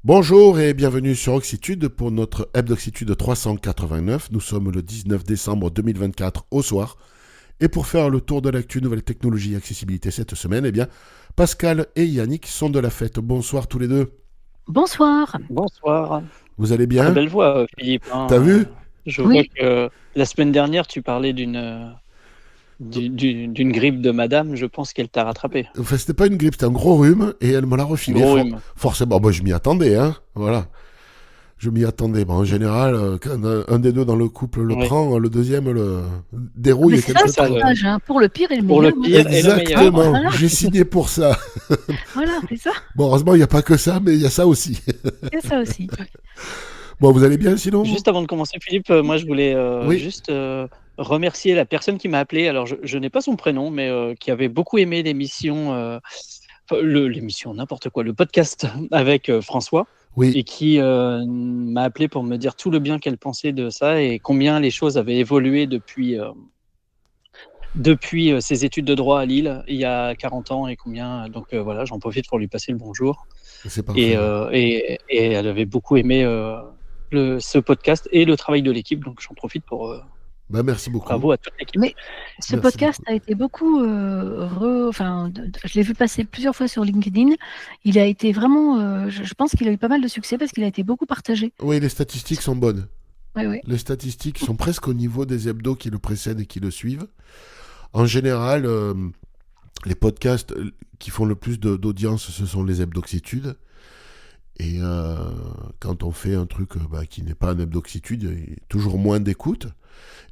Bonjour et bienvenue sur Oxitude pour notre Hebdoxitude 389. Nous sommes le 19 décembre 2024 au soir. Et pour faire le tour de l'actu nouvelles technologies et accessibilité cette semaine, eh bien, Pascal et Yannick sont de la fête. Bonsoir tous les deux. Bonsoir. Bonsoir. Vous allez Très bien? belle voix, Philippe. T'as vu? Je vois Oui, que la semaine dernière, tu parlais d'une grippe de madame. Je pense qu'elle t'a rattrapé. Enfin, c'était pas une grippe, c'était un gros rhume et elle me l'a refilé. Gros rhume. Forcément, moi je m'y attendais, hein. Voilà. Je m'y attendais. Bon, en général, quand un des deux dans le couple le Oui. prend, le deuxième le dérouille mais et c'est ça le quelque ça, temps. partage, hein, pour le pire et le Pour le meilleur. pire et le meilleur. Exactement, Voilà, j'ai signé pour ça. voilà, c'est ça. Bon, heureusement, il n'y a pas que ça, mais il y a ça aussi. C'est ça aussi. Bon, vous allez bien sinon? Juste avant de commencer, Philippe, moi, je voulais Oui. juste remercier la personne qui m'a appelé. Alors, je n'ai pas son prénom, mais qui avait beaucoup aimé l'émission, l'émission, n'importe quoi, le podcast avec François. Oui. Et qui m'a appelé pour me dire tout le bien qu'elle pensait de ça et combien les choses avaient évolué depuis ses études de droit à Lille il y a 40 ans et combien. Donc voilà, j'en profite pour lui passer le bonjour. C'est Et, parfait. et elle avait beaucoup aimé ce podcast et le travail de l'équipe. Donc j'en profite pour Bah, merci beaucoup. bravo à toute l'équipe. Mais ce Merci podcast beaucoup. a été beaucoup, je l'ai vu passer plusieurs fois sur LinkedIn. Il a été vraiment, je pense qu'il a eu pas mal de succès parce qu'il a été beaucoup partagé. Oui, les statistiques sont bonnes. Oui, oui. Les statistiques sont presque au niveau des hebdos qui le précèdent et qui le suivent. En général, les podcasts qui font le plus d'audience, ce sont les hebdoxitudes. Et quand on fait un truc qui n'est pas un hebdoxitude, il y a toujours moins d'écoute.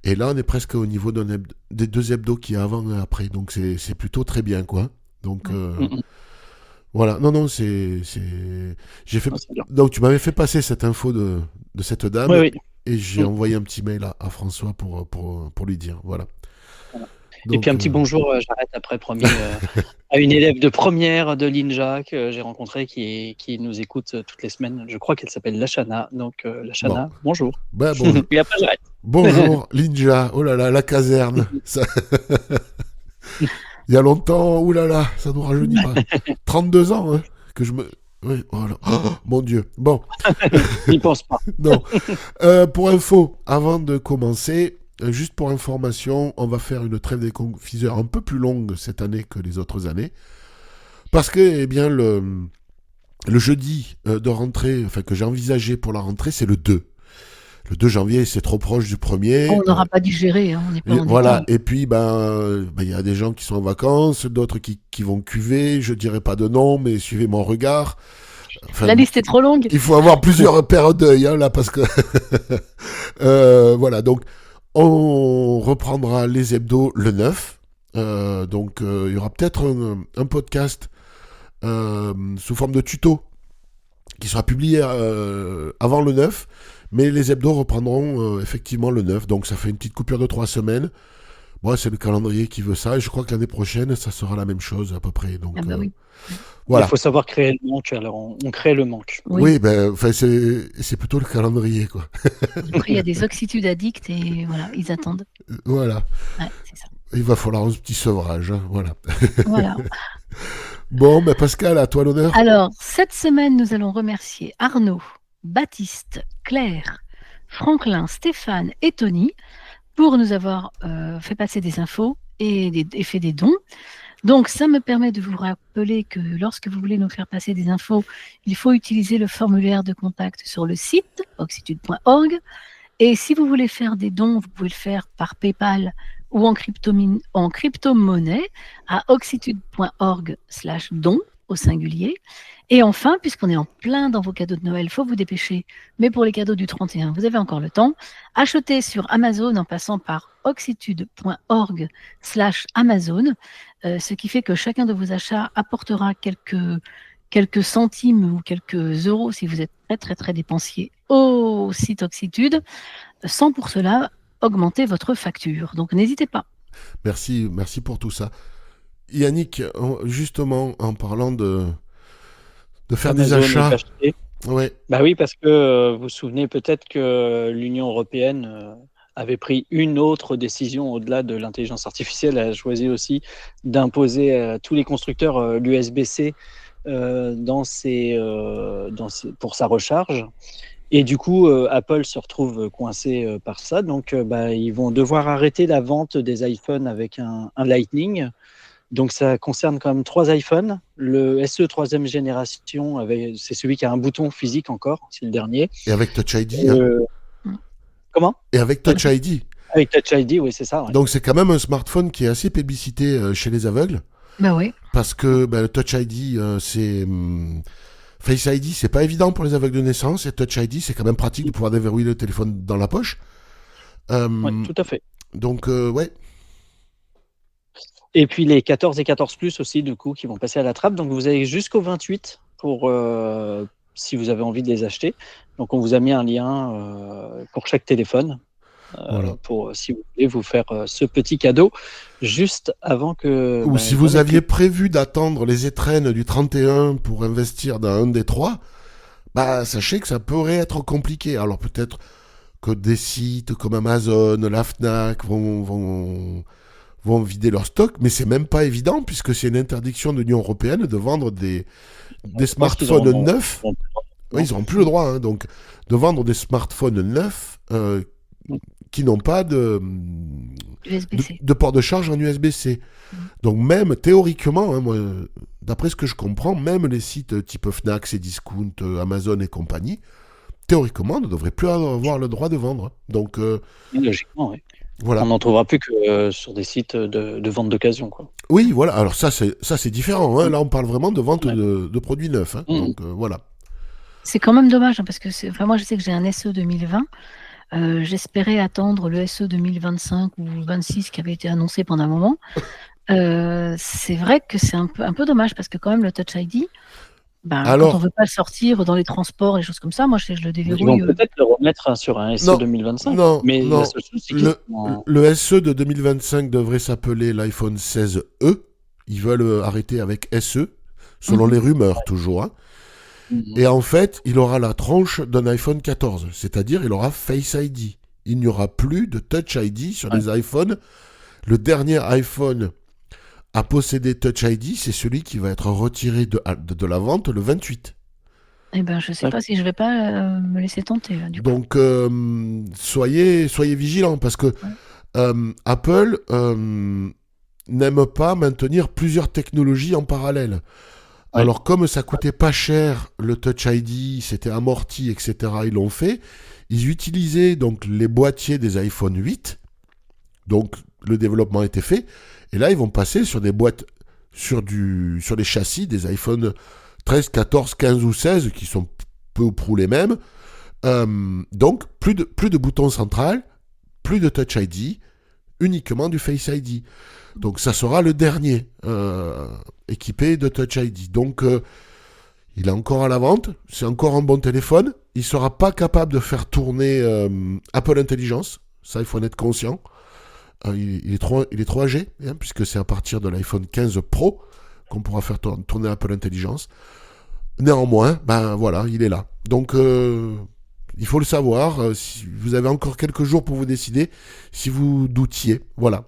Et là, on est presque au niveau des deux hebdos qu'il y a avant et après. Donc, c'est plutôt très bien, quoi. Donc, Mm. voilà. Non, non, j'ai fait. Ah, c'est bien. Donc, tu m'avais fait passer cette info de cette Oui, dame oui. et j'ai envoyé un petit mail à François pour lui dire. Voilà. Voilà. Et puis Donc, un petit bonjour, j'arrête après, promis, à une élève de première de l'INJA que j'ai rencontrée qui nous écoute toutes les semaines. Je crois qu'elle s'appelle Lashana. Donc, bon. Lashana, bonjour. Ben, bonjour. Et après, j'arrête. Bonjour, Linja. Oh là là, la caserne. Ça... Il y a longtemps, oh là là, ça nous rajeunit pas. 32 ans, hein, que je me. Oui, voilà. Oh, mon Dieu. Bon, N'y pense pas. non. Pour info, avant de commencer, juste pour information, on va faire une trêve des confiseurs un peu plus longue cette année que les autres années. Parce que, eh bien, le jeudi de rentrée, enfin, que j'ai envisagé pour la rentrée, c'est le 2. Le 2 janvier, c'est trop proche du On premier. n'aura pas digéré, hein, on n'est Voilà, pas. et puis il y a des gens qui sont en vacances, d'autres qui vont cuver, je dirais pas de nom, mais suivez mon regard. Enfin, La liste est trop longue. il faut avoir plusieurs paires d'œil, hein, là, parce que... voilà, donc on reprendra les hebdos le 9. Il y aura peut-être un podcast sous forme de tuto qui sera publié avant le 9. Mais les hebdos reprendront effectivement le 9. Donc ça fait une petite coupure de 3 semaines. Moi, c'est le calendrier qui veut ça. Et je crois que l'année prochaine, ça sera la même chose à peu près. Donc Ah bah oui. Il voilà. faut savoir créer le manque. Alors, on crée le manque. Oui. Oui, ben, c'est plutôt le calendrier, quoi. Après, il y a des oxytudes addicts et voilà, ils attendent. Voilà. Ouais, c'est ça. Il va falloir un petit sevrage. Hein, voilà. Voilà. Bon, ben Pascal, à toi l'honneur. Alors, cette semaine, nous allons remercier Arnaud, Baptiste, Claire, Franklin, Stéphane et Tony pour nous avoir fait passer des infos et fait des dons. Donc, ça me permet de vous rappeler que lorsque vous voulez nous faire passer des infos, il faut utiliser le formulaire de contact sur le site oxitude.org. Et si vous voulez faire des dons, vous pouvez le faire par PayPal ou en crypto-monnaie à oxitude.org/don au singulier. Et enfin, puisqu'on est en plein dans vos cadeaux de Noël, il faut vous dépêcher. Mais pour les cadeaux du 31, vous avez encore le temps. Achetez sur Amazon en passant par oxitude.org/Amazon, ce qui fait que chacun de vos achats apportera quelques centimes ou quelques euros si vous êtes très très très dépensier au site Oxitude, sans pour cela augmenter votre facture. Donc n'hésitez pas. Merci, merci pour tout ça. Yannick, justement, en parlant de faire des Amazon est achats. acheté. Ouais. Bah oui, parce que vous vous souvenez peut-être que l'Union européenne avait pris une autre décision au-delà de l'intelligence artificielle. Elle a choisi aussi d'imposer à tous les constructeurs l'USB-C pour sa recharge. Et du coup, Apple se retrouve coincé par ça. Donc, ils vont devoir arrêter la vente des iPhones avec un Lightning. Donc, ça concerne quand même 3 iPhones. Le SE 3e génération, c'est celui qui a un bouton physique encore, c'est le dernier. Et avec Touch ID. Hein. Comment ? Et avec Touch ID. Avec Touch ID, oui, c'est ça. Ouais. Donc, c'est quand même un smartphone qui est assez plébiscité chez les aveugles. Bah oui. Parce que le Touch ID, c'est... Face ID, c'est pas évident pour les aveugles de naissance. Et Touch ID, c'est quand même pratique de pouvoir déverrouiller le téléphone dans la poche. Oui, tout à fait. Donc, ouais. Et puis les 14 et 14 Plus aussi, du coup, qui vont passer à la trappe. Donc, vous avez jusqu'au 28 pour... si vous avez envie de les acheter. Donc, on vous a mis un lien pour chaque téléphone. Voilà. Pour si vous voulez vous faire ce petit cadeau juste avant que... Ou si vous aviez prévu d'attendre les étrennes du 31 pour investir dans un des 3, sachez que ça pourrait être compliqué. Alors peut-être que des sites comme Amazon, la Fnac vont vider leur stock, mais c'est même pas évident puisque c'est une interdiction de l'Union européenne de vendre des smartphones neufs. Oui, ils n'auront plus le droit, hein, donc de vendre des smartphones neufs qui n'ont pas de port de charge en USB-C. Donc même théoriquement, hein, moi, d'après ce que je comprends, même les sites type Fnac, Cdiscount, Amazon et compagnie, théoriquement ne devraient plus avoir le droit de vendre. Donc logiquement, oui. Voilà. On n'en trouvera plus que sur des sites de vente d'occasion, quoi. Oui, voilà. Alors ça c'est différent. Hein. Là, on parle vraiment de vente de produits neufs. Hein. Donc voilà. C'est quand même dommage hein, parce que moi je sais que j'ai un SE 2020. J'espérais attendre le SE 2025 ou 26 qui avait été annoncé pendant un moment. C'est vrai que c'est un peu dommage parce que quand même le Touch ID, quand on veut pas le sortir dans les transports et choses comme ça, moi je le déverrouille. Ils vont peut-être le remettre sur un SE 2025. Non, mais non. La seule chose, c'est le SE de 2025 devrait s'appeler l'iPhone 16e. Ils veulent arrêter avec SE, selon les rumeurs toujours. Hein. Et en fait, il aura la tronche d'un iPhone 14, c'est-à-dire il aura Face ID. Il n'y aura plus de Touch ID sur les iPhones. Le dernier iPhone à posséder Touch ID, c'est celui qui va être retiré de la vente le 28. Eh ben, je sais pas si je vais pas me laisser tenter. Là, du coup. Donc, soyez vigilants parce que Apple n'aime pas maintenir plusieurs technologies en parallèle. Alors, comme ça coûtait pas cher, le Touch ID, c'était amorti, etc., ils l'ont fait. Ils utilisaient donc les boîtiers des iPhone 8. Donc, le développement était fait. Et là, ils vont passer sur des boîtes, sur les châssis des iPhone 13, 14, 15 ou 16, qui sont peu ou prou les mêmes. Donc, plus de boutons central, plus de Touch ID, uniquement du Face ID. Donc, ça sera le dernier équipé de Touch ID. Donc, il est encore à la vente. C'est encore un bon téléphone. Il ne sera pas capable de faire tourner Apple Intelligence. Ça, il faut en être conscient. Il est trop âgé, hein, puisque c'est à partir de l'iPhone 15 Pro qu'on pourra faire tourner Apple Intelligence. Néanmoins, voilà, il est là. Donc, il faut le savoir. Si vous avez encore quelques jours pour vous décider, si vous doutiez. Voilà.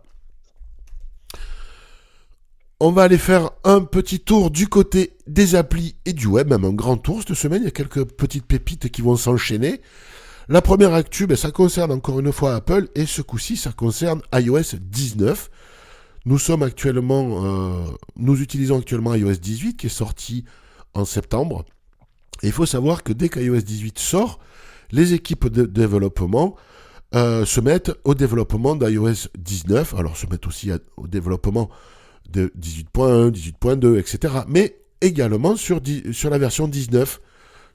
On va aller faire un petit tour du côté des applis et du web, même un grand tour cette semaine. Il y a quelques petites pépites qui vont s'enchaîner. La première actu, ça concerne encore une fois Apple, et ce coup-ci, ça concerne iOS 19. Nous utilisons actuellement iOS 18, qui est sorti en septembre. Et il faut savoir que dès qu'iOS 18 sort, les équipes de développement se mettent au développement d'iOS 19. Alors, se mettent aussi au développement de 18.1, 18.2, etc. Mais également sur la version 19,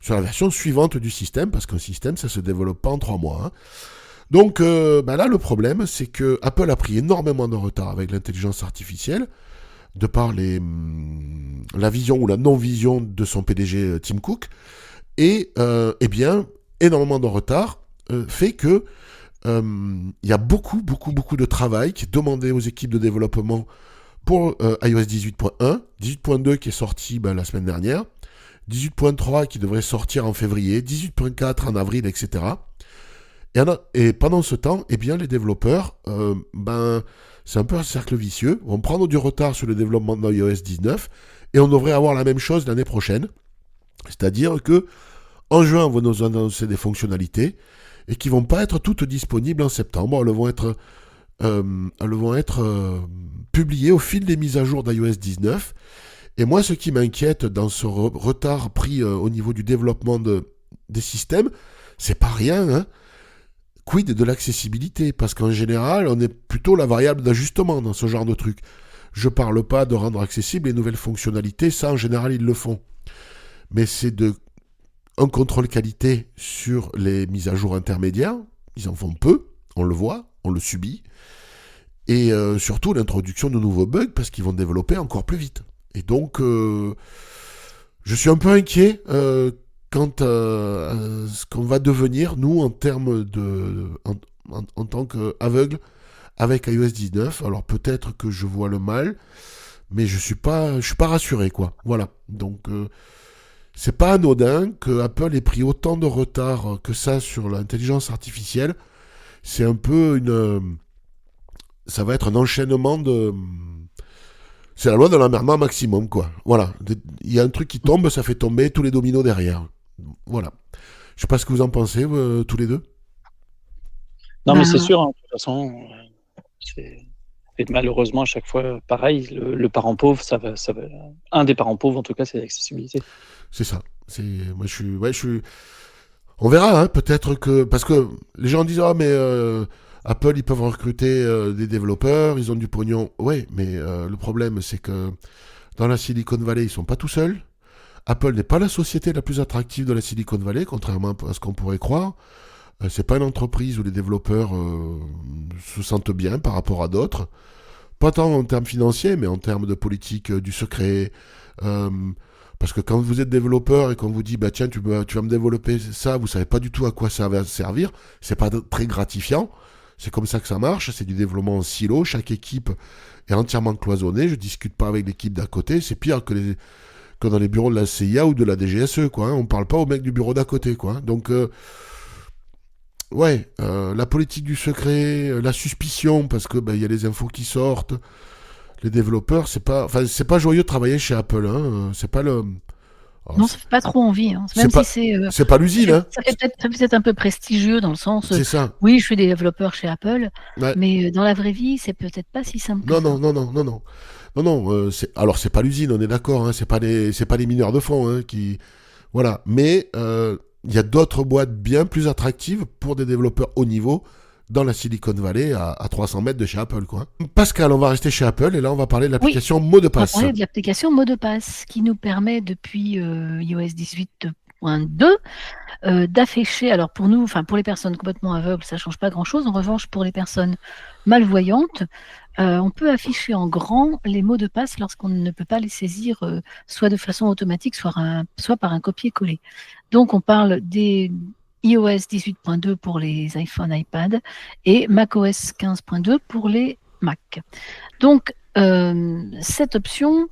sur la version suivante du système, parce qu'un système, ça se développe pas en 3 mois. Hein. Donc là, le problème, c'est que Apple a pris énormément de retard avec l'intelligence artificielle, de par la vision ou la non-vision de son PDG Tim Cook, et énormément de retard fait que il y a beaucoup de travail qui est demandé aux équipes de développement pour iOS 18.1, 18.2 qui est sorti la semaine dernière, 18.3 qui devrait sortir en février, 18.4 en avril, etc. Et pendant ce temps, les développeurs, c'est un peu un cercle vicieux, vont prendre du retard sur le développement d'iOS 19 Et on devrait avoir la même chose l'année prochaine. C'est-à-dire que en juin, on va nous annoncer des fonctionnalités et qui vont pas être toutes disponibles en septembre. Elles vont être publiées au fil des mises à jour d'iOS 19. Et moi, ce qui m'inquiète dans ce retard pris au niveau du développement des systèmes, c'est pas rien, hein. Quid de l'accessibilité? Parce qu'en général, on est plutôt la variable d'ajustement dans ce genre de truc. Je parle pas de rendre accessibles les nouvelles fonctionnalités, ça en général ils le font. Mais c'est un contrôle qualité sur les mises à jour intermédiaires, ils en font peu, on le voit, on le subit. Et surtout l'introduction de nouveaux bugs parce qu'ils vont développer encore plus vite. Et donc, je suis un peu inquiet quant à ce qu'on va devenir, nous, en termes en tant qu'aveugle avec iOS 19. Alors peut-être que je vois le mal, mais je suis pas rassuré, quoi. Voilà. Donc, c'est pas anodin que Apple ait pris autant de retard que ça sur l'intelligence artificielle. C'est un peu ça va être un enchaînement c'est la loi de l'emmerdement maximum, quoi. Voilà. Il y a un truc qui tombe, ça fait tomber tous les dominos derrière. Voilà. Je sais pas ce que vous en pensez, tous les deux. Non, mais c'est sûr, hein, de toute façon, et malheureusement, à chaque fois, pareil, le parent pauvre, un des parents pauvres, en tout cas, c'est l'accessibilité. C'est ça. Moi, je suis. On verra, hein, peut-être que. Parce que les gens disent, ah, mais Apple, ils peuvent recruter des développeurs, ils ont du pognon. Ouais, mais le problème, c'est que dans la Silicon Valley, ils sont pas tout seuls. Apple n'est pas la société la plus attractive de la Silicon Valley, contrairement à ce qu'on pourrait croire. C'est pas une entreprise où les développeurs se sentent bien par rapport à d'autres. Pas tant en termes financiers, mais en termes de politique du secret. Parce que quand vous êtes développeur et qu'on vous dit, bah tiens, tu vas me développer ça, vous savez pas du tout à quoi ça va servir, c'est pas très gratifiant. C'est comme ça que ça marche, c'est du développement en silo, chaque équipe est entièrement cloisonnée, je discute pas avec l'équipe d'à côté, c'est pire que dans les bureaux de la CIA ou de la DGSE, quoi, hein. On parle pas au mec du bureau d'à côté, quoi. Donc, la politique du secret, la suspicion, parce que y a les infos qui sortent, les développeurs, c'est pas joyeux de travailler chez Apple, hein. C'est pas le... Alors, non, ça fait pas trop envie. Hein. Même si c'est pas l'usine, hein. Ça fait peut-être un peu prestigieux dans le sens. C'est ça. Oui, je suis des développeurs chez Apple, Ouais. Mais dans la vraie vie, c'est peut-être pas si simple. Non. Alors c'est pas l'usine, on est d'accord. Hein. C'est pas les mineurs de fond, hein, qui. Voilà. Mais il y a d'autres boîtes bien plus attractives pour des développeurs haut niveau dans la Silicon Valley à 300 mètres de chez Apple, quoi. Pascal, on va rester chez Apple et là on va parler de l'application mot de passe. On va parler de l'application mot de passe qui nous permet depuis iOS 18.2 d'afficher, alors pour nous, pour les personnes complètement aveugles, ça ne change pas grand-chose. En revanche, pour les personnes malvoyantes, on peut afficher en grand les mots de passe lorsqu'on ne peut pas les saisir soit de façon automatique, soit par un copier-coller. Donc on parle des iOS 18.2 pour les iPhone, iPad et macOS 15.2 pour les Mac. Donc, cette option,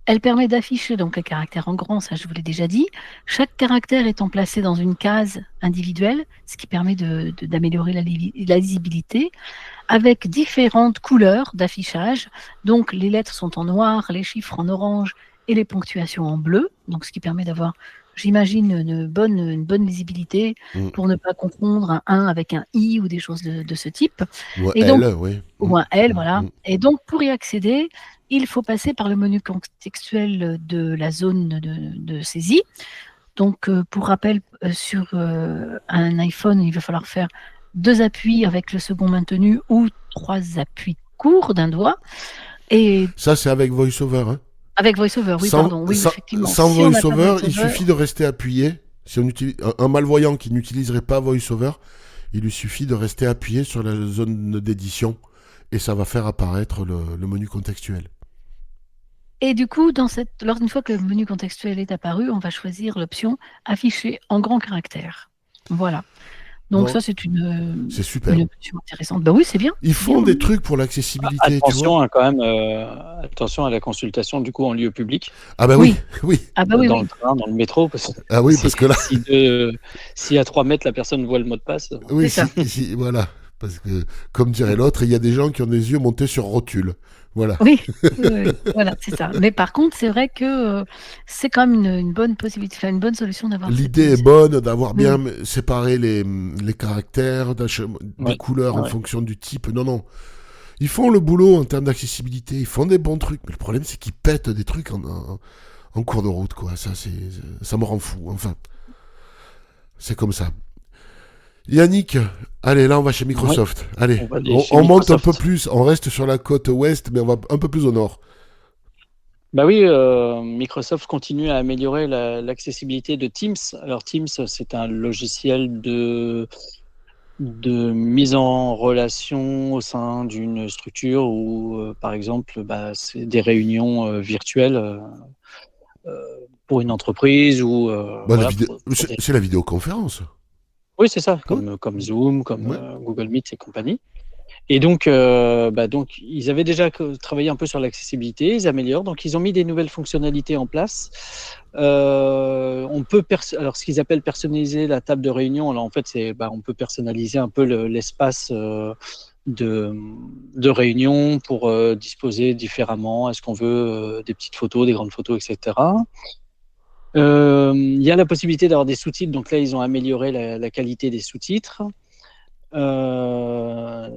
elle permet d'afficher donc les caractères en grand, ça je vous l'ai déjà dit, chaque caractère étant placé dans une case individuelle, ce qui permet d'améliorer la lisibilité, avec différentes couleurs d'affichage. Donc, les lettres sont en noir, les chiffres en orange et les ponctuations en bleu, donc ce qui permet d'avoir, j'imagine, une bonne lisibilité pour ne pas confondre un 1 avec un I ou des choses de ce type. Ou un L, oui. Ou un L, voilà. Et donc, pour y accéder, il faut passer par le menu contextuel de la zone de saisie. Donc, pour rappel, sur un iPhone, il va falloir faire 2 appuis avec le second maintenu ou 3 appuis courts d'un doigt. Et ça, c'est avec VoiceOver, hein. Avec VoiceOver, oui, pardon. Oui, effectivement. Sans VoiceOver, il suffit de rester appuyé. Si on utilise un malvoyant qui n'utiliserait pas VoiceOver, il lui suffit de rester appuyé sur la zone d'édition et ça va faire apparaître le menu contextuel. Et du coup, une fois que le menu contextuel est apparu, on va choisir l'option afficher en grand caractère. Voilà. Donc ça, c'est super. Une option intéressante. Bah oui, c'est bien. Ils font des trucs pour l'accessibilité. Attention, hein, quand même, attention à la consultation du coup en lieu public. Ah bah oui. Ah bah oui, dans le train, dans le métro. Parce que là, si à 3 mètres la personne voit le mot de passe. Oui, voilà. Parce que, comme dirait l'autre, il y a des gens qui ont des yeux montés sur rotule. Voilà. Oui, oui, voilà, c'est ça. Mais par contre, c'est vrai que c'est quand même une bonne possibilité, enfin, une bonne solution d'avoir L'idée est cette- bonne d'avoir Oui. bien séparé les caractères, des Ouais. couleurs en Ouais. fonction du type. Non, non. Ils font le boulot en termes d'accessibilité, ils font des bons trucs. Mais le problème, c'est qu'ils pètent des trucs en cours de route, quoi. Ça me rend fou. Enfin, c'est comme ça. Yannick, allez, là, on va chez Ouais. Microsoft. Allez, On va aller chez on monte un peu Microsoft. plus. On reste sur la côte ouest, mais on va un peu plus au nord. Bah oui, Microsoft continue à améliorer l'accessibilité de Teams. Alors Teams, c'est un logiciel de mise en relation au sein d'une structure où, par exemple, c'est des réunions virtuelles pour une entreprise ou Bah, voilà, pour des... c'est la vidéoconférence. Oui, c'est ça, Ouais. comme Zoom, comme Ouais. Google Meet et compagnie. Et donc, donc, ils avaient déjà travaillé un peu sur l'accessibilité, ils améliorent, donc ils ont mis des nouvelles fonctionnalités en place. On peut alors ce qu'ils appellent personnaliser la table de réunion. Alors en fait, on peut personnaliser un peu l'espace de réunion pour disposer différemment. Est-ce qu'on veut des petites photos, des grandes photos, etc. Il y a la possibilité d'avoir des sous-titres, donc là ils ont amélioré la qualité des sous-titres. La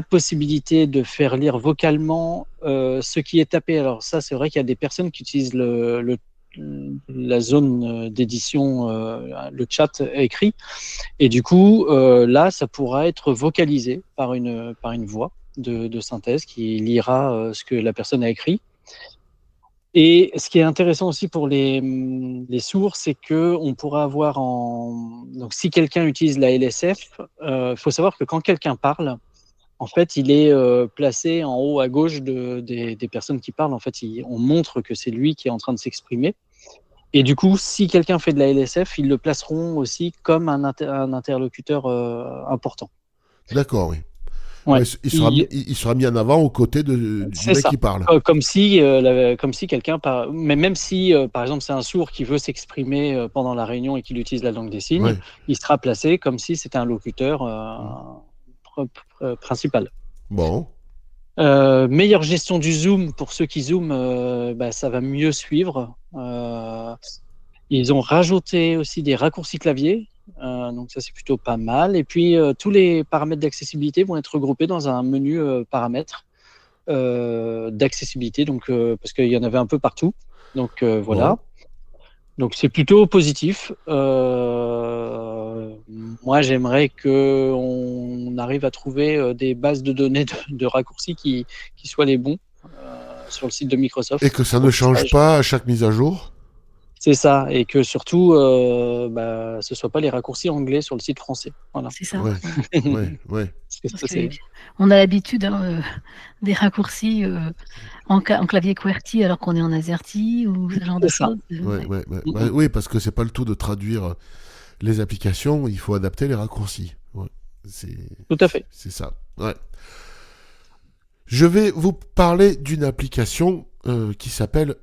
possibilité de faire lire vocalement ce qui est tapé. Alors ça, c'est vrai qu'il y a des personnes qui utilisent la zone d'édition, le chat écrit, et du coup, là, ça pourra être vocalisé par une voix de synthèse qui lira ce que la personne a écrit. Et ce qui est intéressant aussi pour les sourds, c'est que on pourra avoir donc si quelqu'un utilise la LSF, faut savoir que quand quelqu'un parle, en fait, il est placé en haut à gauche des personnes qui parlent. En fait, on montre que c'est lui qui est en train de s'exprimer. Et du coup, si quelqu'un fait de la LSF, ils le placeront aussi comme un interlocuteur important. D'accord, oui. Ouais. Ouais, il sera mis en avant aux côtés du C'est mec ça. qui parle. Comme si, comme si quelqu'un, mais même si, par exemple, c'est un sourd qui veut s'exprimer pendant la réunion et qu'il utilise la langue des signes, Ouais. il sera placé comme si c'était un locuteur principal. Bon. Meilleure gestion du zoom pour ceux qui zooment, ça va mieux suivre. Ils ont rajouté aussi des raccourcis clavier, donc ça c'est plutôt pas mal. Et puis tous les paramètres d'accessibilité vont être regroupés dans un menu paramètres d'accessibilité, donc parce qu'il y en avait un peu partout. Donc voilà. Bon. Donc c'est plutôt positif. Moi j'aimerais que on arrive à trouver des bases de données de raccourcis qui soient les bons sur le site de Microsoft. Et que ça Pour ne que change pas à chaque mise à jour. C'est ça, et que surtout ce soit pas les raccourcis anglais sur le site français. Voilà. C'est ça. Ouais. Ouais. Ouais. Parce que on a l'habitude des raccourcis en clavier QWERTY alors qu'on est en AZERTY ou ce genre de C'est ça. choses. Ouais. Bah, oui, parce que c'est pas le tout de traduire les applications, il faut adapter les raccourcis. Ouais. Tout à fait. C'est ça. Ouais. Je vais vous parler d'une application qui s'appelle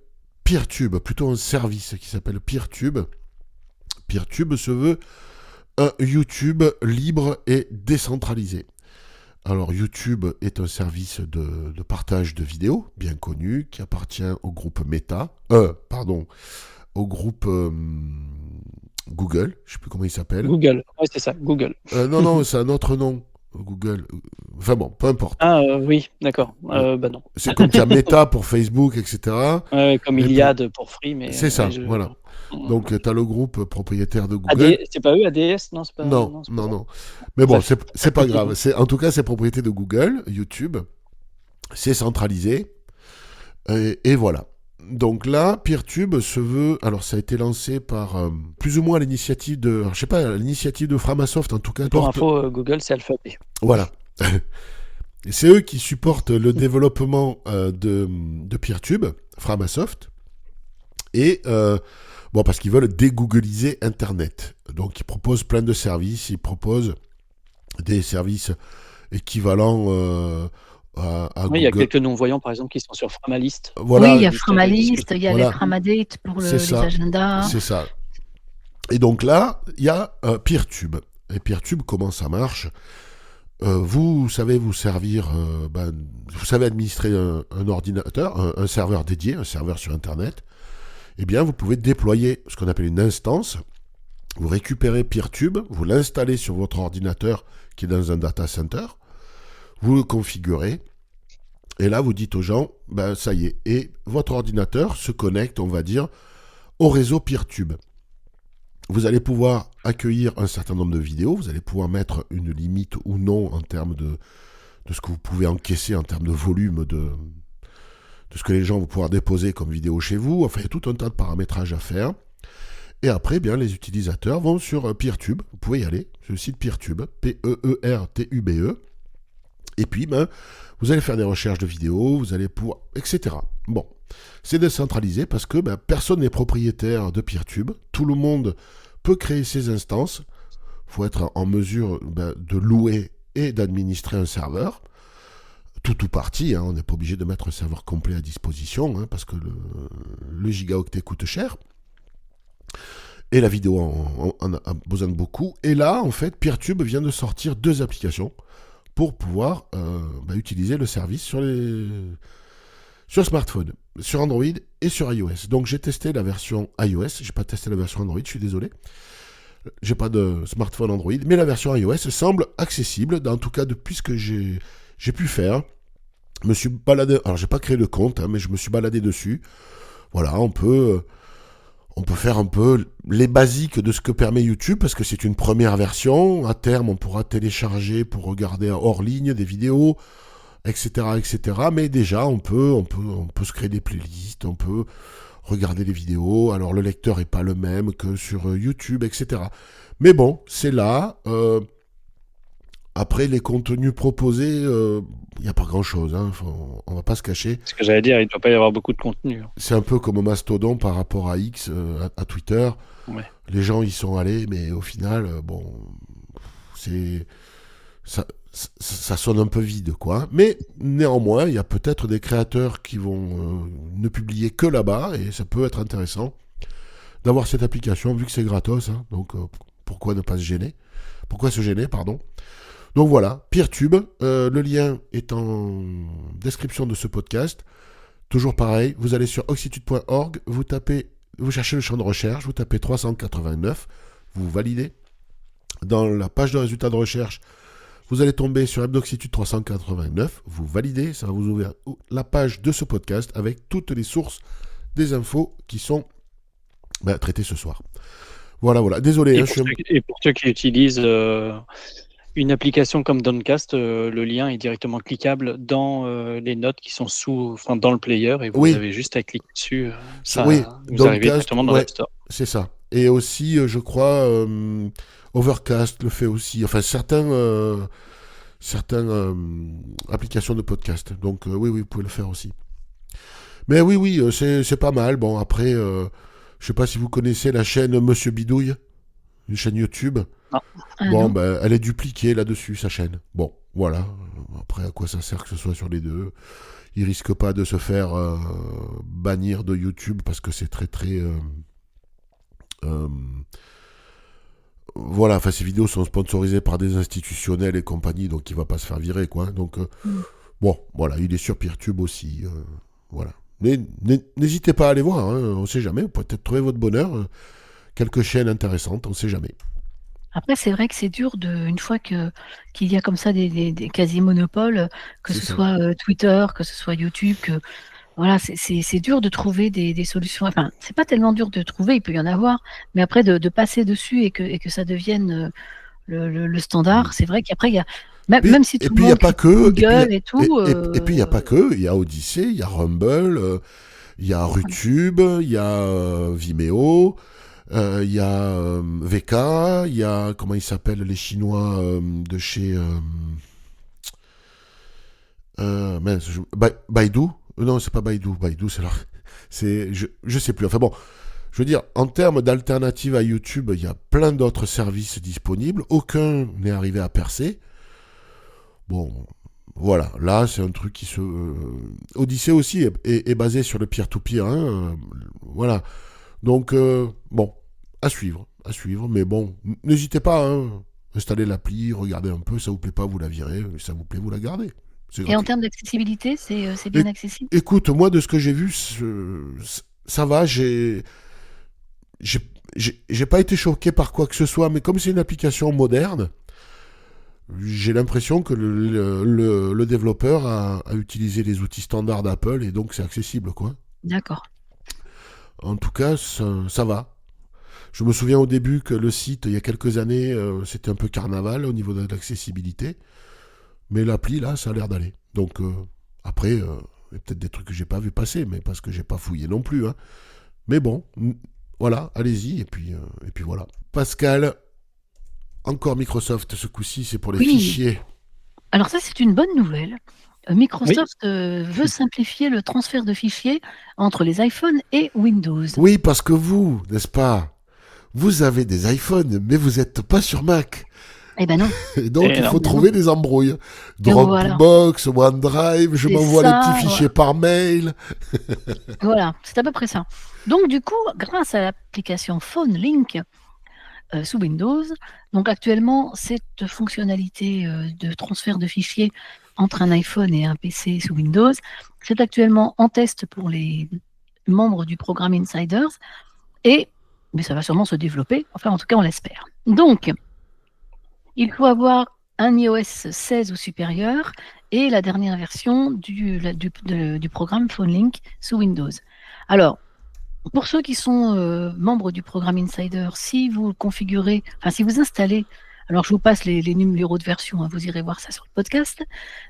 Peertube, plutôt un service qui s'appelle Peertube. Peertube se veut un YouTube libre et décentralisé. Alors YouTube est un service de partage de vidéos bien connu qui appartient au groupe Meta, au groupe Google, je ne sais plus comment il s'appelle. Google, ouais, c'est ça, Google. Non, c'est un autre nom, Google. Enfin bon, peu importe. Ah oui, d'accord. Non. C'est comme qu'il y a Meta pour Facebook, etc. Comme Iliad pour Free, mais... C'est ça, voilà. Donc tu as le groupe propriétaire de Google. C'est pas eux, ADS? Non, c'est pas... Non. c'est pas Non. Mais bon, c'est pas grave. En tout cas, c'est propriété de Google, YouTube. C'est centralisé. Et voilà. Donc là, Peertube se veut... Alors, ça a été lancé par plus ou moins l'initiative de... Je sais pas, l'initiative de Framasoft, en tout cas. Pour info, Google, c'est Alphabet. Voilà. C'est eux qui supportent le développement de Peertube, Framasoft. Et... parce qu'ils veulent dégoogliser Internet. Donc, ils proposent plein de services. Ils proposent des services équivalents à Google. Il y a quelques non-voyants, par exemple, qui sont sur Framalist. Voilà. Oui, il y a Framalist, il y a les Framadate pour les agendas. C'est ça. Et donc là, il y a Peertube. Et Peertube, comment ça marche ? vous savez vous servir, vous savez administrer un ordinateur, un serveur dédié, un serveur sur Internet, eh bien vous pouvez déployer ce qu'on appelle une instance. Vous récupérez PeerTube, vous l'installez sur votre ordinateur qui est dans un data center, vous le configurez, et là vous dites aux gens, ça y est, et votre ordinateur se connecte, on va dire, au réseau PeerTube. Vous allez pouvoir accueillir un certain nombre de vidéos, vous allez pouvoir mettre une limite ou non en termes de ce que vous pouvez encaisser, en termes de volume de ce que les gens vont pouvoir déposer comme vidéo chez vous. Enfin, il y a tout un tas de paramétrages à faire. Et après, bien, les utilisateurs vont sur PeerTube, vous pouvez y aller, c'est le site PeerTube, P-E-E-R-T-U-B-E, et puis, vous allez faire des recherches de vidéos, vous allez pouvoir, etc. Bon, c'est décentralisé parce que personne n'est propriétaire de PeerTube, tout le monde peut créer ses instances, il faut être en mesure de louer et d'administrer un serveur, tout ou partie, on n'est pas obligé de mettre un serveur complet à disposition, parce que le gigaoctet coûte cher, et la vidéo en a besoin de beaucoup, et là, en fait, PeerTube vient de sortir 2 applications pour pouvoir utiliser le service sur smartphone, sur Android et sur iOS. Donc j'ai testé la version iOS, j'ai pas testé la version Android, je suis désolé. J'ai pas de smartphone Android, mais la version iOS semble accessible, en tout cas depuis ce que j'ai pu faire. Je me suis baladé, alors j'ai pas créé de compte, mais je me suis baladé dessus. Voilà, on peut faire un peu les basiques de ce que permet YouTube, parce que c'est une première version. À terme, on pourra télécharger pour regarder hors ligne des vidéos, etc., etc. Mais déjà, on peut se créer des playlists, on peut regarder les vidéos. Alors, le lecteur n'est pas le même que sur YouTube, etc. Mais bon, c'est là. Après, les contenus proposés, il n'y a pas grand-chose. On va pas se cacher. Ce que j'allais dire, il ne doit pas y avoir beaucoup de contenu. C'est un peu comme Mastodon par rapport à X, à Twitter. Ouais. Les gens y sont allés, mais au final, ça sonne un peu vide, quoi. Mais néanmoins, il y a peut-être des créateurs qui vont ne publier que là-bas, et ça peut être intéressant d'avoir cette application, vu que c'est gratos. Donc, pourquoi ne pas se gêner? Pourquoi se gêner, pardon? Donc voilà, PeerTube, le lien est en description de ce podcast. Toujours pareil, vous allez sur oxitude.org, vous cherchez le champ de recherche, vous tapez 389, vous validez. Dans la page de résultats de recherche, vous allez tomber sur Hebdoxitude 389, vous validez, ça va vous ouvrir la page de ce podcast avec toutes les sources des infos qui sont traitées ce soir. Voilà. Désolé. Et pour ceux qui utilisent une application comme Downcast, le lien est directement cliquable dans les notes qui sont dans le player, et vous avez juste à cliquer dessus. Vous arrivez directement dans l'App Store. C'est ça. Et aussi, je crois, Overcast le fait aussi. Enfin, certaines applications de podcast. Donc, oui, vous pouvez le faire aussi. Mais oui, c'est pas mal. Bon, après, je sais pas si vous connaissez la chaîne Monsieur Bidouille, une chaîne YouTube. Non. Elle est dupliquée là-dessus, sa chaîne. Bon, voilà. Après, à quoi ça sert que ce soit sur les deux? Il risque pas de se faire bannir de YouTube parce que c'est très, très... voilà, enfin, ces vidéos sont sponsorisées par des institutionnels et compagnie, donc il va pas se faire virer, quoi. Donc, bon, voilà, il est sur PeerTube aussi. Voilà. Mais n'hésitez pas à aller voir, on sait jamais, vous pouvez peut-être trouver votre bonheur. Quelques chaînes intéressantes, on sait jamais. Après, c'est vrai que c'est dur une fois qu'il y a comme ça des quasi-monopoles, que ce soit Twitter, que ce soit YouTube, voilà, c'est dur de trouver des solutions. Enfin, c'est pas tellement dur de trouver, il peut y en avoir, mais après de passer dessus et que ça devienne le standard, c'est vrai qu'après, il y a même si tout le monde Google et tout. Et puis il n'y a pas que, il y a Odyssey, il y a Rumble, il y a Rutube, il y a Vimeo. Il y a VK, il y a, comment ils s'appellent, les Chinois de chez Baidu. Non, c'est pas Baidu, c'est là. Je sais plus. Enfin bon, je veux dire, en termes d'alternatives à YouTube, il y a plein d'autres services disponibles. Aucun n'est arrivé à percer. Bon, voilà. Là, c'est un truc qui se... Odyssey aussi est basé sur le peer-to-peer. Voilà. Donc, bon, à suivre. Mais bon, n'hésitez pas. installez l'appli, regardez un peu, ça vous plaît pas, vous la virez, ça vous plaît, vous la gardez. C'est Et en gratuit. termes d'accessibilité, c'est bien accessible? Écoute, moi, de ce que j'ai vu, ça va, j'ai j'ai pas été choqué par quoi que ce soit, mais comme c'est une application moderne, j'ai l'impression que le développeur a utilisé les outils standards d'Apple et donc c'est accessible, quoi. D'accord. En tout cas, ça va. Je me souviens au début que le site, il y a quelques années, c'était un peu carnaval au niveau de l'accessibilité. Mais l'appli, là, ça a l'air d'aller. Donc, après, il y a peut-être des trucs que j'ai pas vu passer, mais parce que j'ai pas fouillé non plus. Hein. Mais bon, voilà, allez-y, et puis voilà. Pascal, encore Microsoft ce coup-ci, c'est pour les Oui. fichiers. Alors ça, c'est une bonne nouvelle. Microsoft veut simplifier le transfert de fichiers entre les iPhones et Windows. Oui, parce que vous, n'est-ce pas, vous avez des iPhones, mais vous n'êtes pas sur Mac. Eh ben non. Et donc, Et il non. faut trouver des embrouilles. voilà. Dropbox, OneDrive, je C'est m'envoie les ça, petits fichiers par mail. Voilà, c'est à peu près ça. Donc du coup, grâce à l'application Phone Link sous Windows, donc actuellement, cette fonctionnalité de transfert de fichiers entre un iPhone et un PC sous Windows, c'est actuellement en test pour les membres du programme Insiders, mais ça va sûrement se développer, enfin en tout cas on l'espère. Donc, il faut avoir un iOS 16 ou supérieur et la dernière version du programme Phone Link sous Windows. Alors, pour ceux qui sont membres du programme Insider, si vous configurez, enfin si vous installez, alors je vous passe les numéros de version, hein, vous irez voir ça sur le podcast,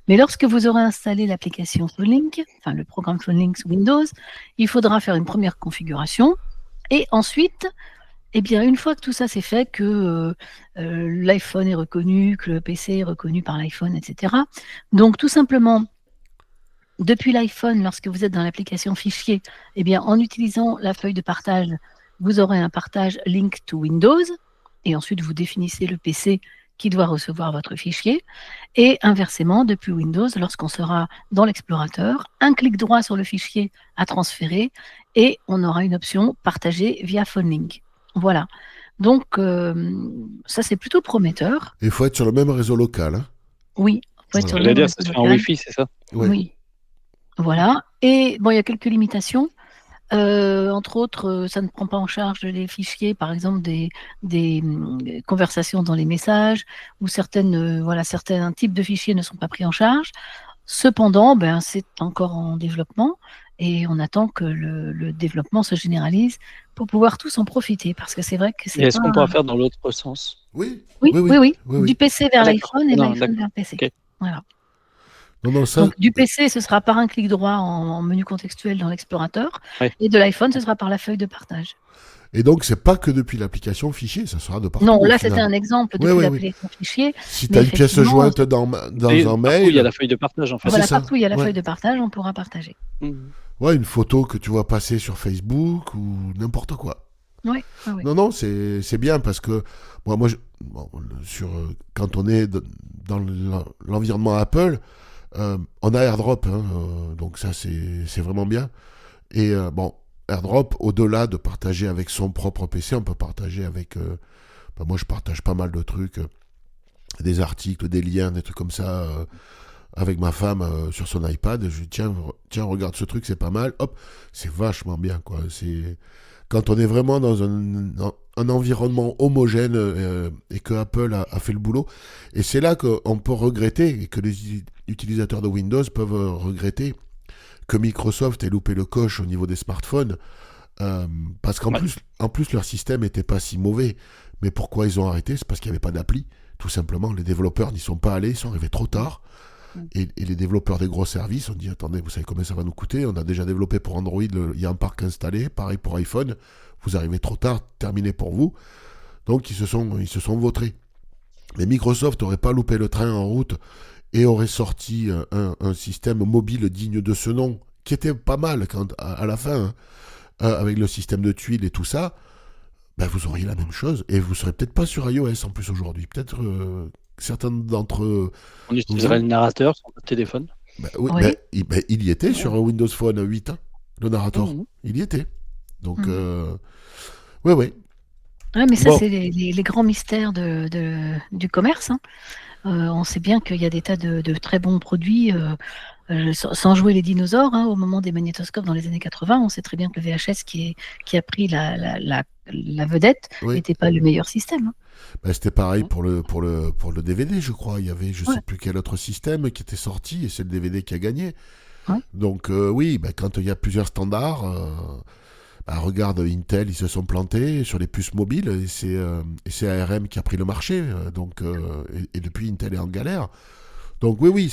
mais lorsque vous aurez installé l'application Phone Link, enfin le programme Phone Link sous Windows, il faudra faire une première configuration et ensuite, eh bien, une fois que tout ça c'est fait, que l'iPhone est reconnu, que le PC est reconnu par l'iPhone, etc. Donc tout simplement, depuis l'iPhone, lorsque vous êtes dans l'application fichier, eh bien, en utilisant la feuille de partage, vous aurez un partage Link to Windows, et ensuite vous définissez le PC qui doit recevoir votre fichier. Et inversement, depuis Windows, lorsqu'on sera dans l'explorateur, un clic droit sur le fichier à transférer, et on aura une option partagée via Phone Link. Voilà. Donc, ça c'est plutôt prometteur. Il faut être sur le même réseau local. Hein. Oui, faut être Voilà. sur le J'allais même dire, réseau c'est sur un local. Wi-Fi, c'est ça? Ouais. Oui. Voilà. Et bon, il y a quelques limitations. Entre autres, ça ne prend pas en charge les fichiers, par exemple des conversations dans les messages, ou certains types de fichiers ne sont pas pris en charge. Cependant, ben, c'est encore en développement et on attend que le développement se généralise pour pouvoir tous en profiter, parce que c'est vrai que Et c'est est-ce pas... qu'on pourra faire dans l'autre sens? Oui. Oui, Oui, oui. oui, oui. Oui, oui. Du PC vers Ah, d'accord. l'iPhone et de Non, l'iPhone d'accord. vers le PC. Ok. Voilà. Non, non, ça. Donc du PC, ce sera par un clic droit en menu contextuel dans l'explorateur, Ouais. et de l'iPhone, ce sera par la feuille de partage. Et donc, c'est pas que depuis l'application fichier, ça sera de partout. Non, au là, final. c'était un exemple depuis Ouais, ouais, l'application fichier. Si Mais tu as une pièce effectivement, jointe dans Et un partout, il y a mail, la feuille de partage, en fait. Voilà, c'est ça. partout où il y a la Ouais. feuille de partage, on pourra partager. Mhm. ouais, une photo que tu vois passer sur Facebook ou n'importe quoi. Oui, oui, oui. Non, non, c'est bien parce que moi quand on est dans l'environnement Apple, on a AirDrop, hein, donc ça c'est vraiment bien. Et bon, AirDrop, au-delà de partager avec son propre PC, on peut partager avec... moi je partage pas mal de trucs, des articles, des liens, des trucs comme ça, avec ma femme sur son iPad. Je lui dis, tiens, regarde ce truc, c'est pas mal. Hop, c'est vachement bien, quoi. C'est... Quand on est vraiment dans un environnement homogène et que Apple a fait le boulot, et c'est là qu'on peut regretter, et que les utilisateurs de Windows peuvent regretter, que Microsoft ait loupé le coche au niveau des smartphones, parce qu'en plus leur système n'était pas si mauvais. Mais pourquoi ils ont arrêté? C'est parce qu'il n'y avait pas d'appli, tout simplement. Les développeurs n'y sont pas allés, ils sont arrivés trop tard. Et les développeurs des gros services ont dit, attendez, vous savez combien ça va nous coûter? On a déjà développé pour Android, il y a un parc installé, pareil pour iPhone, vous arrivez trop tard, terminé pour vous. Donc ils se sont vautrés. Mais Microsoft n'aurait pas loupé le train en route et aurait sorti un système mobile digne de ce nom, qui était pas mal à la fin, hein, avec le système de tuiles et tout ça. Ben, vous auriez la même chose, et vous ne serez peut-être pas sur iOS en plus aujourd'hui. Peut-être certains d'entre eux... On utiliserait le narrateur sur notre téléphone. Ben, oui, Oui. il y était sur Windows Phone 8, hein, le narrateur. Mhm. Il y était. Donc, Mhm. ouais. Ouais, mais ça, Bon, c'est les grands mystères du commerce, hein. On sait bien qu'il y a des tas de très bons produits, sans jouer les dinosaures, hein, au moment des magnétoscopes dans les années 80. On sait très bien que le VHS qui a pris la vedette oui. n'était pas le meilleur système, hein. Ben, c'était pareil pour le DVD, je crois. Il y avait je Ouais, sais plus quel autre système qui était sorti et c'est le DVD qui a gagné. ouais. Donc oui, ben, quand il y a plusieurs standards, ben, regarde Intel, ils se sont plantés sur les puces mobiles et c'est ARM qui a pris le marché. Et depuis Intel est en galère. Donc oui,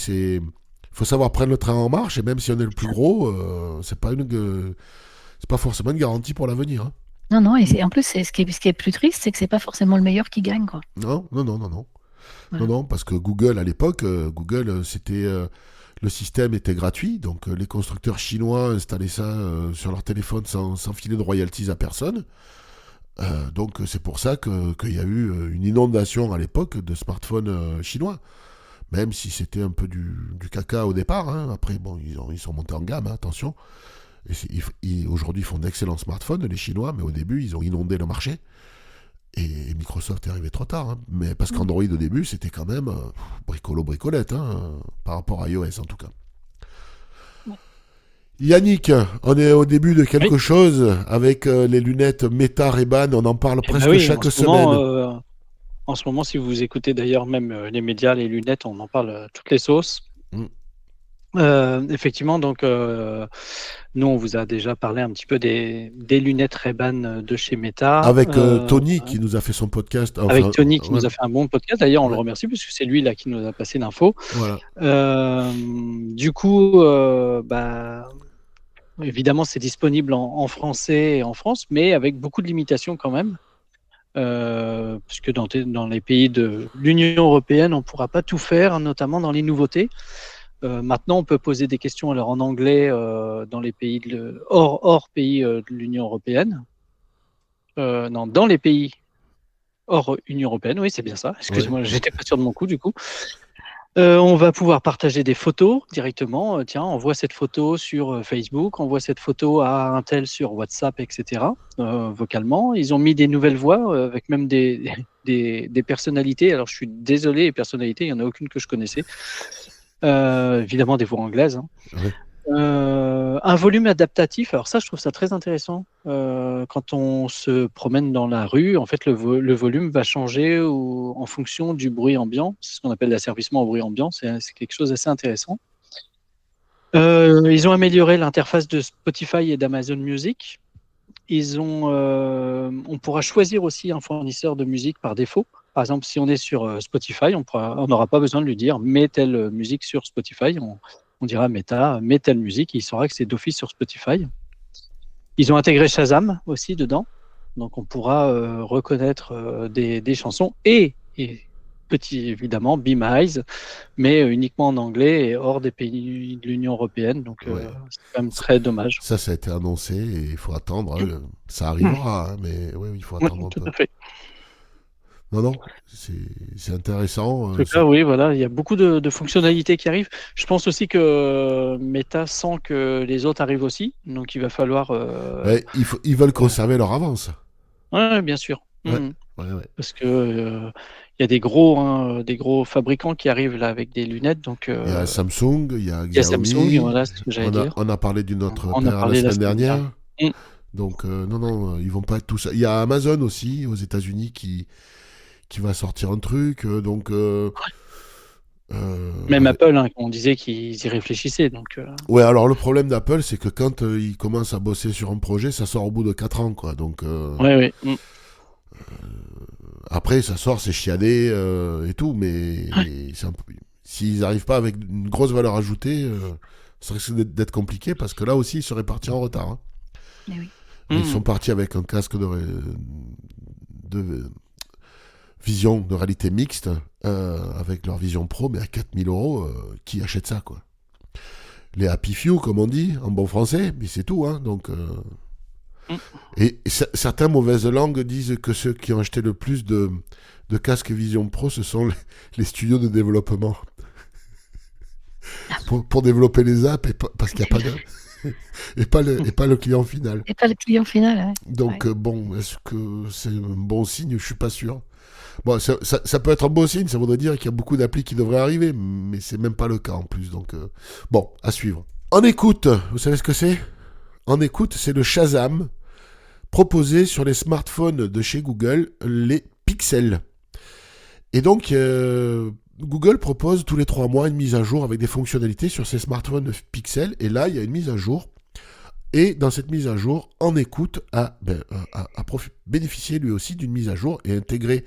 faut savoir prendre le train en marche et même si on est le plus gros, c'est pas forcément une garantie pour l'avenir, hein. Non, non, en plus, ce qui est plus triste, c'est que c'est pas forcément le meilleur qui gagne, quoi. Non, non, non, non, non. Non, Voilà. non, parce que Google, à l'époque, le système était gratuit, donc les constructeurs chinois installaient ça sur leur téléphone sans filer de royalties à personne. Donc c'est pour ça qu'il y a eu une inondation à l'époque de smartphones chinois. Même si c'était un peu du caca au départ, hein. Après, bon, ils sont montés en gamme, hein, attention. Aujourd'hui, ils font d'excellents smartphones, les Chinois, mais au début, ils ont inondé le marché. Et Microsoft est arrivé trop tard, hein. Mais parce qu'Android au début, c'était quand même bricolo-bricolette, hein, par rapport à iOS en tout cas. Ouais. Yannick, on est au début de Oui. quelque chose avec les lunettes Meta Ray-Ban, on en parle Eh ben presque oui, en chaque ce moment, semaine. en ce moment, si vous écoutez d'ailleurs même les médias, les lunettes, on en parle toutes les sauces. Mm. Effectivement, donc nous, on vous a déjà parlé un petit peu des lunettes Ray-Ban de chez Meta. Avec Tony qui nous a fait son podcast. Avec Enfin, Tony qui nous voilà. a fait un bon podcast. D'ailleurs, on le Ouais, remercie puisque c'est lui là qui nous a passé l'info. voilà. Du coup, évidemment, c'est disponible en français et en France, mais avec beaucoup de limitations quand même. Puisque dans les pays de l'Union européenne, on ne pourra pas tout faire, notamment dans les nouveautés. Maintenant, on peut poser des questions alors en anglais dans les pays hors pays de l'Union européenne. Non, dans les pays hors Union européenne, oui, c'est bien ça. Ouais. Excusez-moi, j'étais pas sûr de mon coup du coup. On va pouvoir partager des photos directement. Tiens, envoie cette photo sur Facebook, envoie cette photo à un tel sur WhatsApp, etc. Vocalement. Ils ont mis des nouvelles voix avec même des personnalités. Alors, je suis désolé, les personnalités, il n'y en a aucune que je connaissais. Évidemment, des voix anglaises, hein. Ouais. Un volume adaptatif, alors ça, je trouve ça très intéressant. Quand on se promène dans la rue, en fait, le volume va changer en fonction du bruit ambiant. C'est ce qu'on appelle l'asservissement au bruit ambiant. C'est quelque chose d'assez intéressant. Ils ont amélioré l'interface de Spotify et d'Amazon Music. On pourra choisir aussi un fournisseur de musique par défaut. Par exemple, si on est sur Spotify, on n'aura pas besoin de lui dire « mets telle musique sur Spotify ». On dira Meta, mets telle musique, et il saura que c'est d'office sur Spotify. Ils ont intégré Shazam aussi dedans, donc on pourra reconnaître des chansons et petit évidemment Be My Eyes, mais uniquement en anglais et hors des pays de l'Union européenne, donc Ouais. c'est quand même très dommage. Ça a été annoncé et il faut attendre, hein. Ça arrivera, hein, mais oui, il faut Oui, attendre un tout peu. à fait. Non, non, c'est intéressant. En tout cas, oui, voilà, il y a beaucoup de fonctionnalités qui arrivent. Je pense aussi que Meta sent que les autres arrivent aussi, donc il va falloir. Ouais, ils veulent conserver leur avance. Ouais, bien sûr. Ouais, Mhm. ouais. Parce que il y a des gros fabricants qui arrivent là avec des lunettes, donc Il y a Samsung, il y a il y a Samsung, Xiaomi. voilà ce que j'allais dire. On a parlé d'une autre On a paire la parlé la semaine semaine dernière. dernière. Mm. Donc, non, non, ils vont pas être tout seuls. Il y a Amazon aussi, aux États-Unis, qui va sortir un truc. Même Apple, hein, on disait qu'ils y réfléchissaient, donc. Ouais, alors le problème d'Apple, c'est que quand ils commencent à bosser sur un projet, ça sort au bout de 4 ans, quoi. Donc, Ouais. Mm. après, ça sort, c'est chiadé et tout, mais s'ils n'arrivent pas avec une grosse valeur ajoutée, ça risque d'être compliqué parce que là aussi, ils seraient partis en retard, hein. Mais oui. Ils sont partis avec un casque de vision de réalité mixte avec leur Vision Pro, mais à 4000 euros, qui achète ça, quoi? Les Happy Few, comme on dit, en bon français, mais c'est tout, hein. Donc, et certaines mauvaises langues disent que ceux qui ont acheté le plus de casques Vision Pro, ce sont les studios de développement. Pour développer les apps, parce qu'il n'y a pas de... et pas le client final. Et pas le client final. Ouais. Donc bon, est-ce que c'est un bon signe? Je suis pas sûr. Bon, ça peut être un bon signe, ça voudrait dire qu'il y a beaucoup d'applis qui devraient arriver, mais c'est même pas le cas en plus. Donc bon, à suivre. En écoute, vous savez ce que c'est? En écoute, c'est le Shazam proposé sur les smartphones de chez Google, les Pixel. Et donc, Google propose tous les 3 mois une mise à jour avec des fonctionnalités sur ces smartphones Pixel. Et là, il y a une mise à jour. Et dans cette mise à jour, En écoute a bénéficié lui aussi d'une mise à jour et intégré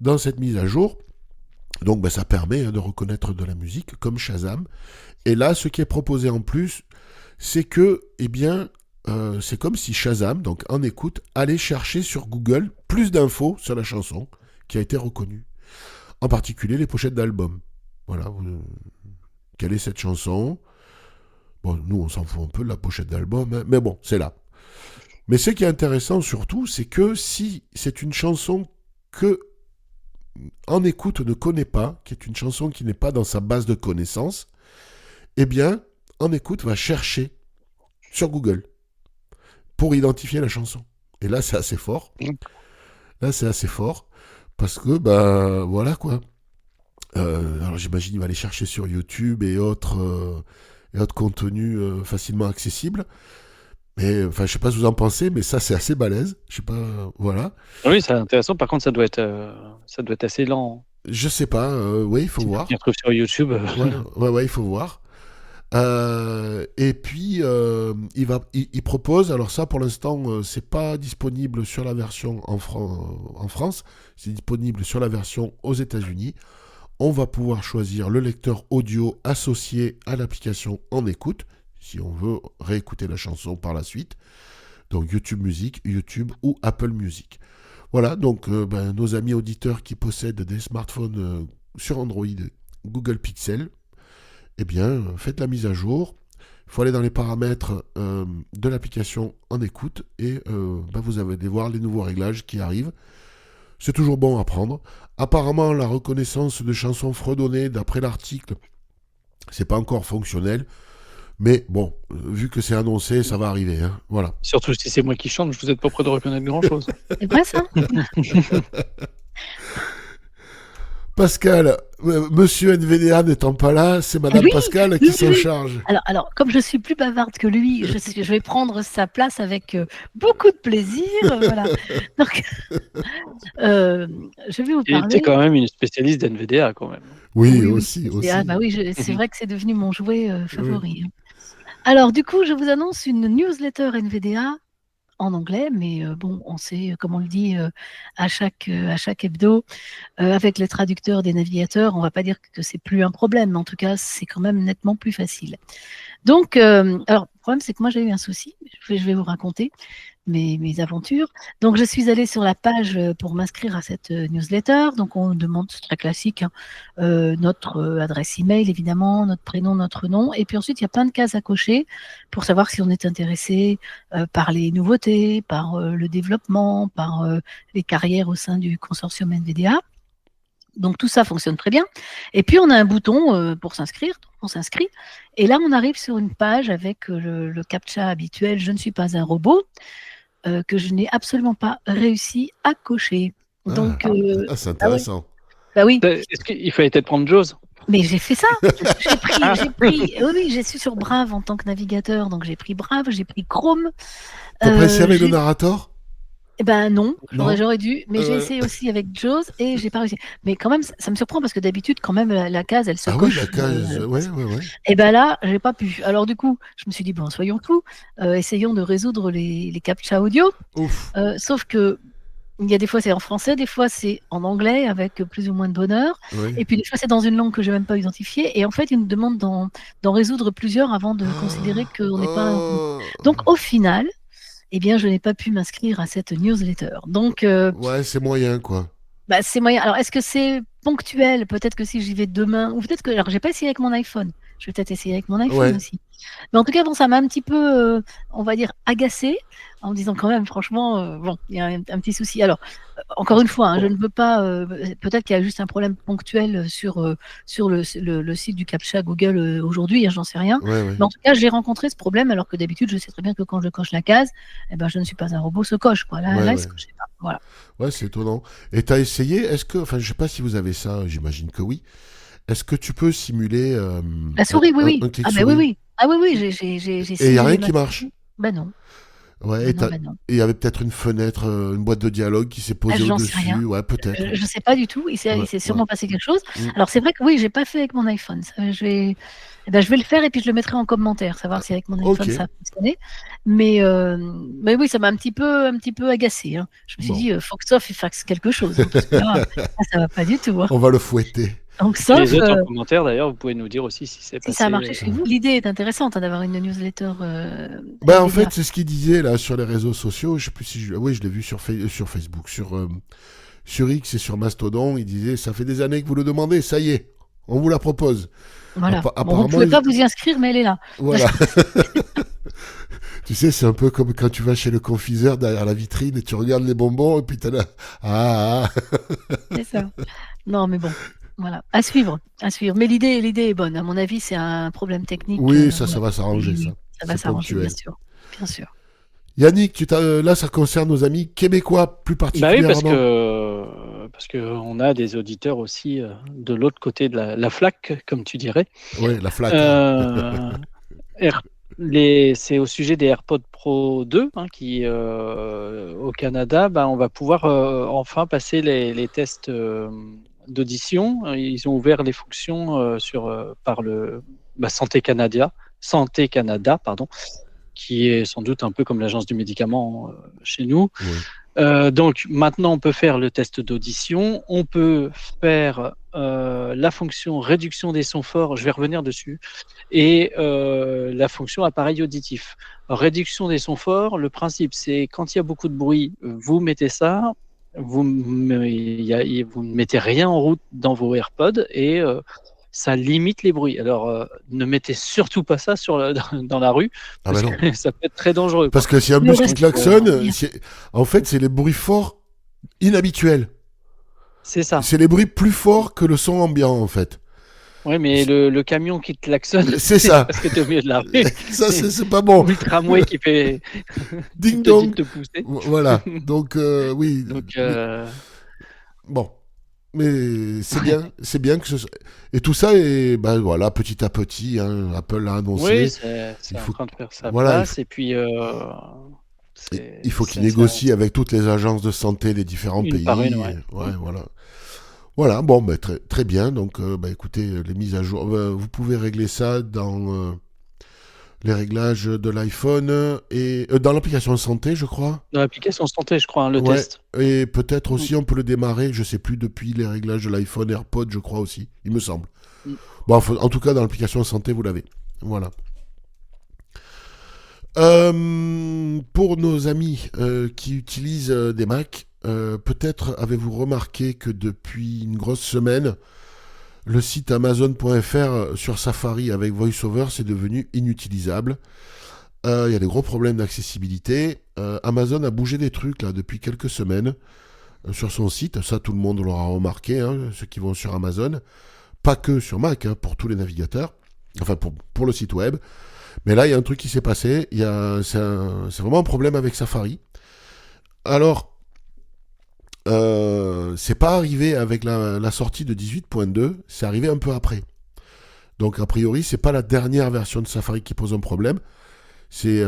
dans cette mise à jour. Donc, ça permet de reconnaître de la musique comme Shazam. Et là, ce qui est proposé en plus, c'est que, c'est comme si Shazam, donc En écoute, allait chercher sur Google plus d'infos sur la chanson qui a été reconnue. En particulier les pochettes d'albums. Voilà, quelle est cette chanson? Bon, nous on s'en fout un peu de la pochette d'album, hein, mais bon, c'est là. Mais ce qui est intéressant surtout, c'est que si c'est une chanson que En écoute ne connaît pas, qui est une chanson qui n'est pas dans sa base de connaissances, eh bien, En écoute va chercher sur Google pour identifier la chanson. Et là, c'est assez fort. Là, c'est assez fort. Parce que, voilà quoi. Alors j'imagine qu'il va aller chercher sur YouTube et autres contenus facilement accessibles. Mais, enfin, je sais pas ce que vous en pensez, mais ça, c'est assez balèze. Je sais pas, voilà. Oui, c'est intéressant. Par contre, ça doit être assez lent. Je sais pas, oui, il faut voir. Tu retrouves sur YouTube. Ouais, il faut voir. Et puis, il propose, alors ça pour l'instant, c'est pas disponible sur la version en France, c'est disponible sur la version aux États-Unis. On va pouvoir choisir le lecteur audio associé à l'application En écoute, si on veut réécouter la chanson par la suite. Donc YouTube Music, YouTube ou Apple Music. Voilà, donc nos amis auditeurs qui possèdent des smartphones sur Android, Google Pixel, eh bien, faites la mise à jour. Il faut aller dans les paramètres de l'application En écoute et vous allez voir les nouveaux réglages qui arrivent. C'est toujours bon à prendre. Apparemment, la reconnaissance de chansons fredonnées, d'après l'article, c'est pas encore fonctionnel. Mais bon, vu que c'est annoncé, ça va arriver. Hein. Voilà. Surtout si c'est moi qui chante, je vous êtes pas prêt de reconnaître grand-chose. C'est vrai ça? Pascal, monsieur NVDA n'étant pas là, c'est madame Pascal qui s'en charge. Alors, comme je suis plus bavarde que lui, je vais prendre sa place avec beaucoup de plaisir. Voilà. Donc, je vais vous parler. Tu es quand même une spécialiste d'NVDA quand même. Oui, aussi. Ah, c'est vrai que c'est devenu mon jouet favori. Oui. Alors, du coup, je vous annonce une newsletter NVDA en anglais, mais bon, on sait, comme on le dit à chaque hebdo, avec les traducteurs des navigateurs, on va pas dire que c'est plus un problème, mais en tout cas, c'est quand même nettement plus facile. Donc, alors, le problème, c'est que moi, j'ai eu un souci, je vais vous raconter mes aventures. Donc, je suis allée sur la page pour m'inscrire à cette newsletter. Donc, on demande, c'est très classique, notre adresse email, évidemment, notre prénom, notre nom. Et puis ensuite, il y a plein de cases à cocher pour savoir si on est intéressé par les nouveautés, par le développement, par les carrières au sein du consortium NVDA. Donc, tout ça fonctionne très bien. Et puis, on a un bouton pour s'inscrire. On s'inscrit. Et là, on arrive sur une page avec le CAPTCHA habituel « Je ne suis pas un robot ». Que je n'ai absolument pas réussi à cocher. Donc, c'est intéressant. Oui. Est-ce qu'il fallait peut-être prendre Jaws? Mais j'ai fait ça. Oui, j'ai su sur Brave en tant que navigateur. Donc j'ai pris Brave, j'ai pris Chrome. T'as pressé avec le narrator? Eh ben non, j'aurais dû, mais j'ai essayé aussi avec Jaws et j'ai pas réussi. Mais quand même, ça me surprend parce que d'habitude, quand même, la case, elle se coche. Oui, la case, ouais. Et ben là, j'ai pas pu. Alors du coup, je me suis dit, bon, soyons fous, essayons de résoudre les CAPTCHA audio. Sauf que il y a des fois c'est en français, des fois c'est en anglais avec plus ou moins de bonheur, et puis des fois c'est dans une langue que je n'ai même pas identifiée, et en fait ils nous demandent d'en résoudre plusieurs avant de considérer qu'on n'est pas... Donc au final, eh bien je n'ai pas pu m'inscrire à cette newsletter. Donc, ouais, c'est moyen quoi. C'est moyen. Alors est-ce que c'est ponctuel? Peut-être que si j'y vais demain, ou peut-être que... Alors j'ai pas essayé avec mon iPhone, je vais peut-être essayer avec mon iPhone aussi. Mais en tout cas, bon, ça m'a un petit peu, on va dire, agacée, en me disant quand même, franchement, bon, il y a un petit souci. Alors, encore une fois, hein, je ne veux pas, peut-être qu'il y a juste un problème ponctuel sur le site du CAPTCHA Google aujourd'hui, hein, j'en sais rien. Ouais, ouais. Mais en tout cas, j'ai rencontré ce problème, alors que d'habitude, je sais très bien que quand je coche la case, eh ben, je ne suis pas un robot, se coche, quoi. Là, Ouais, là, il ouais. se cochait pas. Voilà. Ouais, c'est étonnant. Et t'as essayé, enfin, je sais pas si vous avez ça, j'imagine que oui. Est-ce que tu peux simuler La souris, oui, oui. un clic Ah ben oui, souris? oui. Ah oui, oui, j'ai Et il n'y a rien simulé ma qui marche? souris. Ben non, Ouais, ben non, ben non. et il y avait peut-être une fenêtre, une boîte de dialogue qui s'est Ah, posée j'en sais rien. au-dessus. Ouais, peut-être. Je sais pas du tout. Il Ouais, s'est ouais. sûrement passé quelque chose. Mm. Alors c'est vrai que oui, j'ai pas fait avec mon iPhone. Ça, je vais le faire et puis je le mettrai en commentaire, savoir si avec mon Ok. iPhone ça a fonctionné. Mais oui, ça m'a un petit peu agacé, hein. Je me suis Bon. dit, faut que Sof il fasse quelque chose, hein, parce que là, ça va pas du tout, hein. On va le fouetter. Donc Et les Sof, autres en commentaire, d'ailleurs, vous pouvez nous dire aussi si c'est si ça a passé. marché chez vous, l'idée est intéressante, hein, d'avoir une newsletter Ben, avec en des fait, liens. c'est ce qu'il disait là sur les réseaux sociaux. Je sais plus si oui, je l'ai vu sur Facebook, sur X et sur Mastodon. Il disait, ça fait des années que vous le demandez, ça y est, on vous la propose. Voilà. Bon, vous ne Apparemment, pouvez pas vous y inscrire, mais elle est là. voilà. Tu sais, c'est un peu comme quand tu vas chez le confiseur derrière la vitrine et tu regardes les bonbons et puis t'es là. Ah, ah. C'est ça. Non, mais bon, voilà, à suivre, à suivre. Mais l'idée est bonne. À mon avis, c'est un problème technique. Oui, ça Voilà. va s'arranger, Oui, ça. oui, ça va C'est s'arranger, bien ponctuel. sûr, bien sûr. Yannick, là, ça concerne nos amis québécois plus Bah oui, particulièrement. parce que on a des auditeurs aussi de l'autre côté de la flaque, comme tu dirais. Oui, la flaque. Euh, Air- c'est au sujet des AirPods Pro 2 hein, qui, au Canada, on va pouvoir enfin passer les tests d'audition. Ils ont ouvert les fonctions par le Santé Canada, pardon, qui est sans doute un peu comme l'agence du médicament chez nous. Oui. Donc maintenant, on peut faire le test d'audition, on peut faire la fonction réduction des sons forts, je vais revenir dessus, et la fonction appareil auditif. Alors, réduction des sons forts, le principe c'est quand il y a beaucoup de bruit, vous mettez ça, vous ne mettez rien en route dans vos AirPods et ça limite les bruits. Alors ne mettez surtout pas ça dans la rue, Ah parce ben non. que ça peut être très dangereux. Parce que si un Le bus qui reste, klaxonne, en fait, c'est les bruits forts inhabituels. C'est ça. C'est les bruits plus forts que le son ambiant, en fait. Oui, mais le camion qui te klaxonne, C'est ça. parce que tu es au milieu de la rue. Ça, c'est pas bon. Ou le tramway qui fait Ding qui te dit dong. de te pousser. Voilà. Donc, oui. Donc, Bon. Mais c'est bien que ce soit... Et tout ça est, ben voilà, petit à petit, hein, Apple l'a annoncé. oui, c'est Il en faut- train de faire sa voilà, place. Et puis, il faut qu'il négocie avec toutes les agences de santé des différents une pays. par une, ouais. Ouais, voilà. Voilà, bon, ben, très, très bien. Donc, écoutez, les mises à jour, vous pouvez régler ça dans les réglages de l'iPhone et dans l'application santé, je crois. Dans l'application santé, je crois, hein, le Ouais, test. et peut-être aussi on peut le démarrer, je sais plus, depuis les réglages de l'iPhone AirPod, je crois aussi, il me semble. Mm. Bon, en tout cas, dans l'application santé, vous l'avez. Voilà. Pour nos amis qui utilisent des Mac, peut-être avez-vous remarqué que depuis une grosse semaine, le site Amazon.fr sur Safari avec VoiceOver c'est devenu inutilisable. Il y a des gros problèmes d'accessibilité. Amazon a bougé des trucs là depuis quelques semaines sur son site. Ça, tout le monde l'aura remarqué, hein, ceux qui vont sur Amazon. Pas que sur Mac, hein, pour tous les navigateurs. Enfin, pour le site web. Mais là, il y a un truc qui s'est passé. C'est vraiment un problème avec Safari. Alors, c'est pas arrivé avec la sortie de 18.2. C'est arrivé un peu après. Donc, a priori, c'est pas la dernière version de Safari qui pose un problème. C'est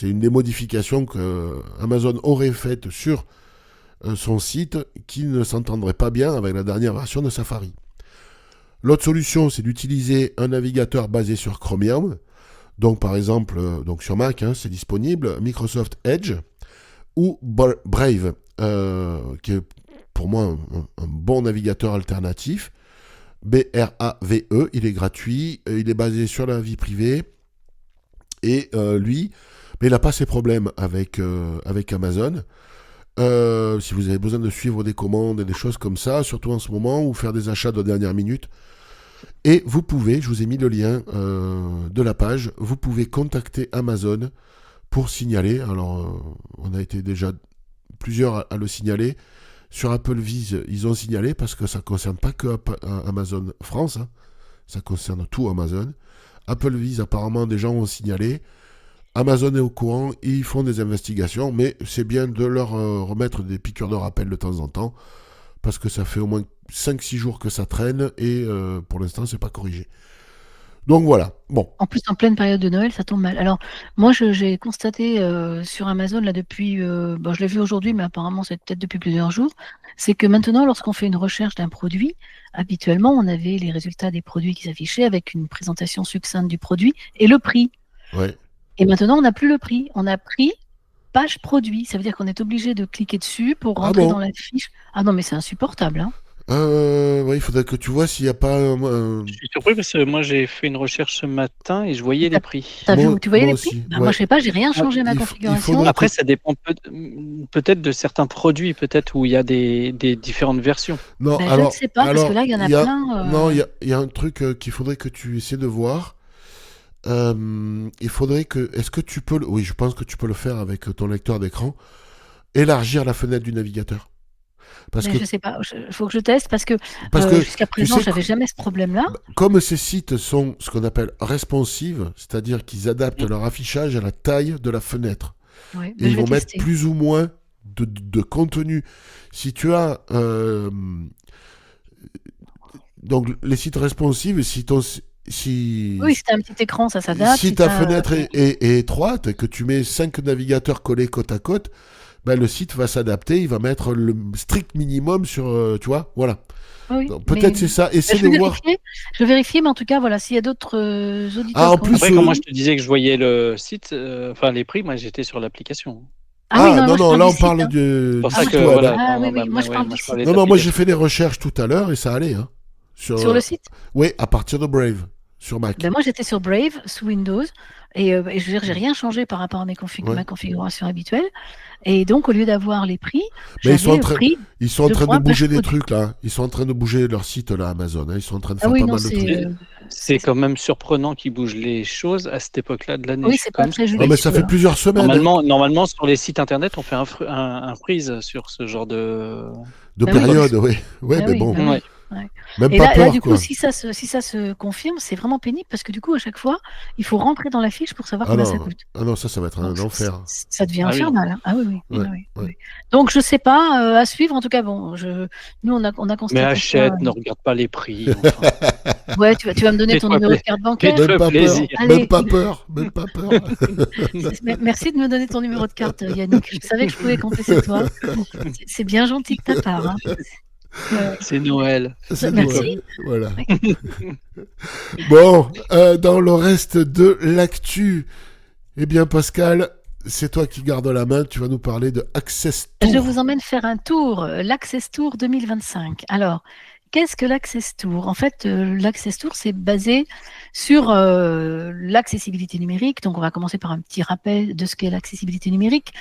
une des modifications que Amazon aurait faites sur son site qui ne s'entendrait pas bien avec la dernière version de Safari. L'autre solution, c'est d'utiliser un navigateur basé sur Chromium. Donc, par exemple, donc sur Mac, hein, c'est disponible, Microsoft Edge ou Brave, qui est pour moi un bon navigateur alternatif. B-R-A-V-E, il est gratuit, il est basé sur la vie privée. Et lui, mais il n'a pas ces problèmes avec Amazon. Si vous avez besoin de suivre des commandes et des choses comme ça, surtout en ce moment, ou faire des achats de dernière minute, Et vous pouvez, je vous ai mis le lien de la page, vous pouvez contacter Amazon pour signaler. Alors, on a été déjà plusieurs à le signaler. Sur Applevis, ils ont signalé parce que ça ne concerne pas que Amazon France, hein. Ça concerne tout Amazon. Applevis, apparemment, des gens ont signalé. Amazon est au courant, ils font des investigations, mais c'est bien de leur remettre des piqûres de rappel de temps en temps, parce que ça fait au moins 5-6 jours que ça traîne, et pour l'instant, c'est pas corrigé. Donc voilà, bon. En plus, en pleine période de Noël, ça tombe mal. Alors, moi, j'ai constaté sur Amazon, là, depuis, je l'ai vu aujourd'hui, mais apparemment, c'est peut-être depuis plusieurs jours, c'est que maintenant, lorsqu'on fait une recherche d'un produit, habituellement, on avait les résultats des produits qui s'affichaient avec une présentation succincte du produit et le prix. Ouais. Et maintenant, on n'a plus le prix. On a pris page produit. Ça veut dire qu'on est obligé de cliquer dessus pour rentrer dans la fiche. Ah non, mais c'est insupportable, hein. Ouais, il faudrait que tu vois s'il n'y a pas... Je suis surpris parce que moi j'ai fait une recherche ce matin et je voyais les prix. Tu voyais les aussi, prix? ouais. Moi, je sais pas, j'ai rien changé à ma configuration. Après, ça dépend peut-être de certains produits, peut-être où il y a des différentes versions. Non, je ne sais pas, parce que là, il y en a plein. Non, il y a un truc qu'il faudrait que tu essaies de voir. Il faudrait que... Est-ce que tu peux... Oui, je pense que tu peux le faire avec ton lecteur d'écran. Élargir la fenêtre du navigateur. Je sais pas, il faut que je teste parce que jusqu'à présent, j'avais jamais ce problème-là. Comme ces sites sont ce qu'on appelle responsive, c'est-à-dire qu'ils adaptent leur affichage à la taille de la fenêtre. Ouais, et ils vont mettre plus ou moins de contenu. Si tu as... donc, les sites responsive, oui, si tu as un petit écran, ça s'adapte. Si ta fenêtre est étroite et que tu mets 5 navigateurs collés côte à côte, le site va s'adapter, il va mettre le strict minimum sur... tu vois, voilà. Oui, peut-être c'est ça. Essaie de voir. Je vais vérifier, mais en tout cas, voilà, s'il y a d'autres auditeurs... Ah, en plus, après, quand moi je te disais que je voyais le site, les prix, moi j'étais sur l'application. Non, là on parle du site web. Moi je parle du site. Non, moi j'ai fait des recherches tout à l'heure et ça allait. Hein, sur le site? Oui, à partir de Brave, sur Mac. Moi j'étais sur Brave, sous Windows, et je veux dire, j'ai rien changé par rapport à ma configuration habituelle. Et donc, au lieu d'avoir les prix, ils sont en train de bouger des trucs là. Ils sont en train de bouger leur site là, Amazon. Hein. Ils sont en train de faire pas mal de trucs. C'est quand même surprenant qu'ils bougent les choses à cette époque-là de l'année. Oui, c'est pas très joli. Mais ça fait plusieurs semaines. Normalement, sur les sites internet, on fait un freeze sur ce genre de période. Oui, mais bon. Même et pas là, peur, du coup, si ça se confirme, c'est vraiment pénible parce que du coup, à chaque fois, il faut rentrer dans la fiche pour savoir combien ça coûte. Ah non, ça va être un enfer. Ça devient infernal. Ah oui. Donc, je sais pas, à suivre. En tout cas, bon, nous, on a constaté. Mais achète, ne regarde pas les prix. Ouais, tu vas me donner ton numéro de carte bancaire. Même pas peur. Merci de me donner ton numéro de carte, Yannick. Je savais que je pouvais compter sur toi. C'est bien gentil de ta part. Hein. C'est Noël. C'est Noël. Voilà. Bon, dans le reste de l'actu, eh bien Pascal, c'est toi qui gardes la main, tu vas nous parler de Access Tour. Je vous emmène faire un tour, l'Access Tour 2025. Alors, qu'est-ce que l'Access Tour? En fait, l'Access Tour, c'est basé sur l'accessibilité numérique. Donc, on va commencer par un petit rappel de ce qu'est l'accessibilité numérique.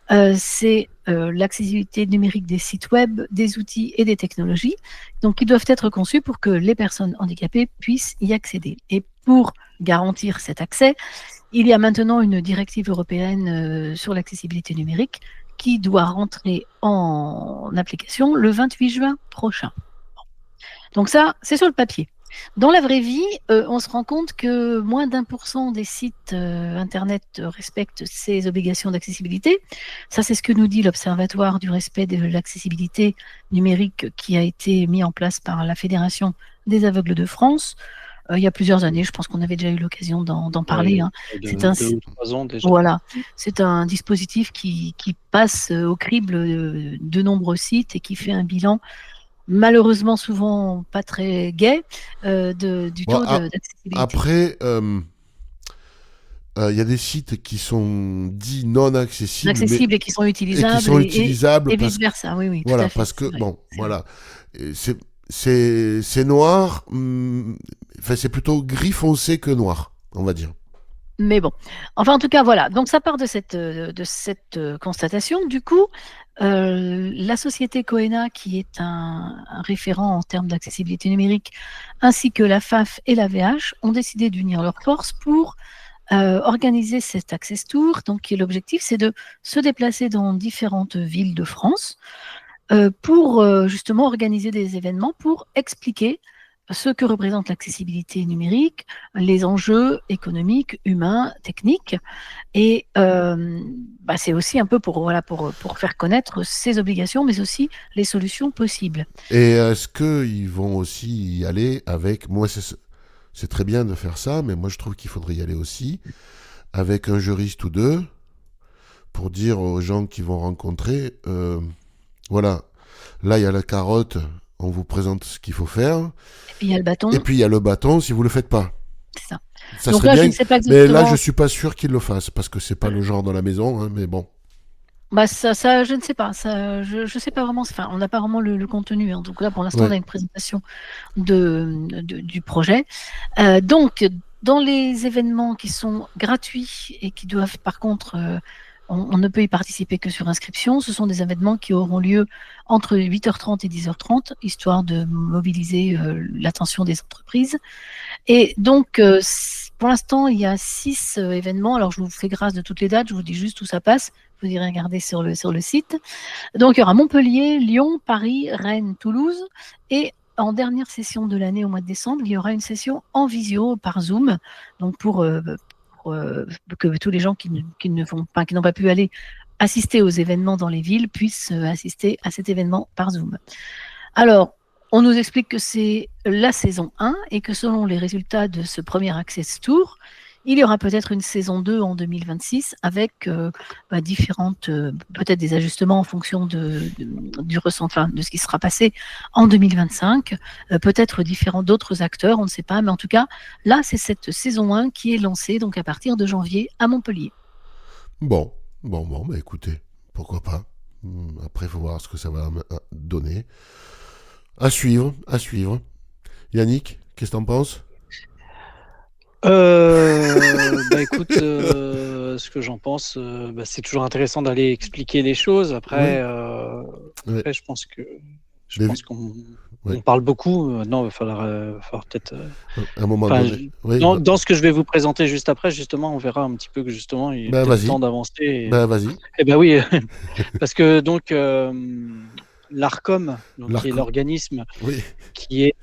C'est l'accessibilité numérique des sites web, des outils et des technologies. Donc, qui doivent être conçus pour que les personnes handicapées puissent y accéder. Et pour garantir cet accès, il y a maintenant une directive européenne sur l'accessibilité numérique qui doit rentrer en application le 28 juin prochain. Donc ça, c'est sur le papier. Dans la vraie vie, on se rend compte que moins d'1% des sites Internet respectent ces obligations d'accessibilité. Ça, c'est ce que nous dit l'Observatoire du respect de l'accessibilité numérique qui a été mis en place par la Fédération des aveugles de France. Il y a plusieurs années, je pense qu'on avait déjà eu l'occasion d'en parler. C'est 2 ou 3 ans déjà. Voilà, c'est un dispositif qui passe au crible de nombreux sites et qui fait un bilan malheureusement souvent pas très gai du taux d'accessibilité. Après, il y a des sites qui sont dits non accessibles, et qui sont utilisables, et vice versa. Oui, voilà, tout à fait, parce que voilà, c'est noir. Enfin, c'est plutôt gris foncé que noir, on va dire. Mais bon, enfin en tout cas voilà, donc ça part de cette constatation. Du coup, La société Coena, qui est un référent en termes d'accessibilité numérique, ainsi que la FAF et la VH, ont décidé d'unir leurs forces pour organiser cet Access Tour. Donc, l'objectif, c'est de se déplacer dans différentes villes de France pour justement organiser des événements pour expliquer ce que représente l'accessibilité numérique, les enjeux économiques, humains, techniques. Et c'est aussi un peu pour faire connaître ces obligations, mais aussi les solutions possibles. Et est-ce qu'ils vont aussi y aller avec... Moi, c'est très bien de faire ça, mais moi, je trouve qu'il faudrait y aller aussi avec un juriste ou deux pour dire aux gens qui vont rencontrer, voilà, là, il y a la carotte, on vous présente ce qu'il faut faire. Et puis, il y a le bâton. Et puis, il y a le bâton si vous le faites pas. C'est ça. Ça Donc serait là, bien, je ne sais pas exactement. mais là, je suis pas sûr qu'ils le fassent parce que c'est pas le genre de la maison, hein, mais bon. Ça, je ne sais pas. Ça, je sais pas vraiment. Enfin, on n'a pas vraiment le contenu. En tout cas, pour l'instant, Ouais. on a une présentation du projet. Donc, dans les événements qui sont gratuits et qui doivent, par contre, on ne peut y participer que sur inscription. Ce sont des événements qui auront lieu entre 8h30 et 10h30, histoire de mobiliser l'attention des entreprises. Et donc, pour l'instant, il y a 6 événements. Alors, je vous fais grâce de toutes les dates. Je vous dis juste où ça passe. Vous irez regarder sur le site. Donc, il y aura Montpellier, Lyon, Paris, Rennes, Toulouse. Et en dernière session de l'année, au mois de décembre, il y aura une session en visio par Zoom. Donc, pour que tous les gens qui n'ont pas pu aller assister aux événements dans les villes puissent assister à cet événement par Zoom. Alors, on nous explique que c'est la saison 1 et que selon les résultats de ce premier Access Tour, il y aura peut-être une saison 2 en 2026 avec différentes, peut-être des ajustements en fonction du ressenti, de ce qui sera passé en 2025, peut-être d'autres acteurs, on ne sait pas, mais en tout cas, là, c'est cette saison 1 qui est lancée donc à partir de janvier à Montpellier. Bon, bah écoutez, pourquoi pas. Après, il faut voir ce que ça va donner. À suivre. Yannick, qu'est-ce que t'en penses ? Écoute, ce que j'en pense, c'est toujours intéressant d'aller expliquer les choses. Après, Oui. après je pense Mais qu'on ouais. on parle beaucoup. Non, il va falloir peut-être. À un moment donné. Oui, dans ce que je vais vous présenter juste après, justement, on verra un petit peu que justement, il y a le temps d'avancer. Vas-y. Eh ben oui, parce que donc l'ARCOM, qui est l'organisme qui est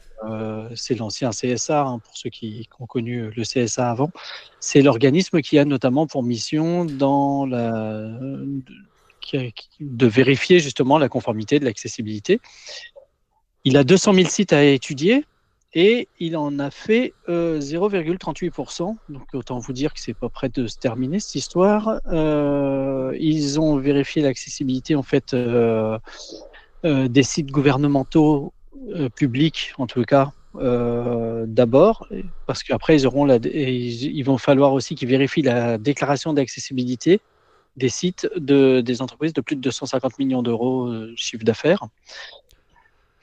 c'est l'ancien CSA, hein, pour ceux qui ont connu le CSA avant. C'est l'organisme qui a notamment pour mission de vérifier justement la conformité de l'accessibilité. Il a 200 000 sites à étudier et il en a fait 0,38%. Donc autant vous dire que c'est pas près de se terminer cette histoire. Ils ont vérifié l'accessibilité en fait des sites gouvernementaux publics, en tout cas, d'abord, parce qu'après, ils vont falloir aussi qu'ils vérifient la déclaration d'accessibilité des sites des entreprises de plus de 250 millions d'euros de chiffre d'affaires.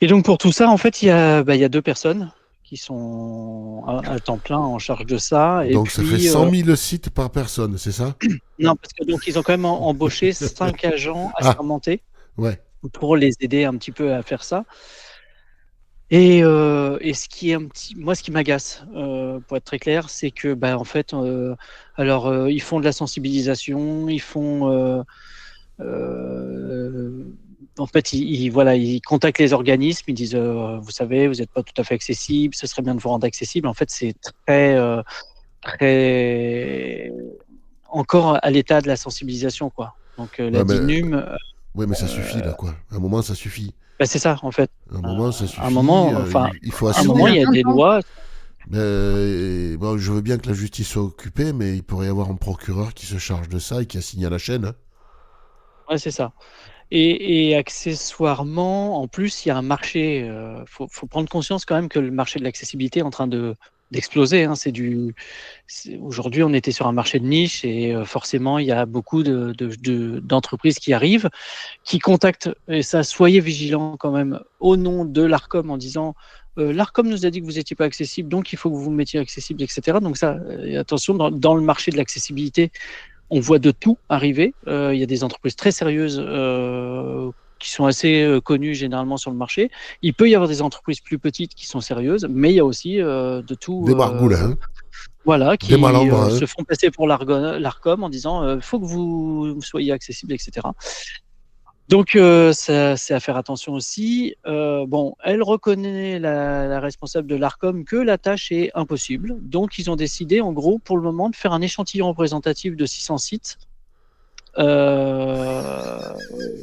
Et donc, pour tout ça, en fait, il y a 2 personnes qui sont à temps plein en charge de ça. Donc, ça fait 100 000 sites par personne, c'est ça ? Non, parce que donc ils ont quand même embauché 5 agents assermentés pour les aider un petit peu à faire ça. Et ce qui m'agace, pour être très clair, c'est que en fait, ils font de la sensibilisation, ils font en fait, ils contactent les organismes, ils disent vous savez, vous n'êtes pas tout à fait accessible, ce serait bien de vous rendre accessible. En fait, c'est très encore à l'état de la sensibilisation, quoi. Donc la DINUM. Oui, mais ça suffit là, quoi. À un moment, ça suffit. C'est ça, en fait. À un moment, ça suffit. À un moment, il faut à un moment, il y a des lois. Je veux bien que la justice soit occupée, mais il pourrait y avoir un procureur qui se charge de ça et qui assigne à la chaîne. Hein. Ouais, c'est ça. Et accessoirement, en plus, il y a un marché. Faut prendre conscience quand même que le marché de l'accessibilité est en train d'exploser. Hein. Aujourd'hui, on était sur un marché de niche et forcément, il y a beaucoup d'entreprises qui arrivent, qui contactent. Et ça, soyez vigilants quand même au nom de l'ARCOM en disant l'ARCOM nous a dit que vous n'étiez pas accessible, donc il faut que vous vous mettiez accessible, etc. Donc ça, attention, dans le marché de l'accessibilité, On voit de tout arriver. Il y a des entreprises très sérieuses qui sont assez connues généralement sur le marché. Il peut y avoir des entreprises plus petites qui sont sérieuses, mais il y a aussi de tout. Des margoulins, Voilà, des qui malandrins. se font passer pour l'ARCOM en disant faut que vous soyez accessible, etc. Donc, c'est à faire attention aussi. Bon, elle reconnaît, la responsable de l'ARCOM, que la tâche est impossible. Donc, ils ont décidé, en gros, pour le moment, de faire un échantillon représentatif de 600 sites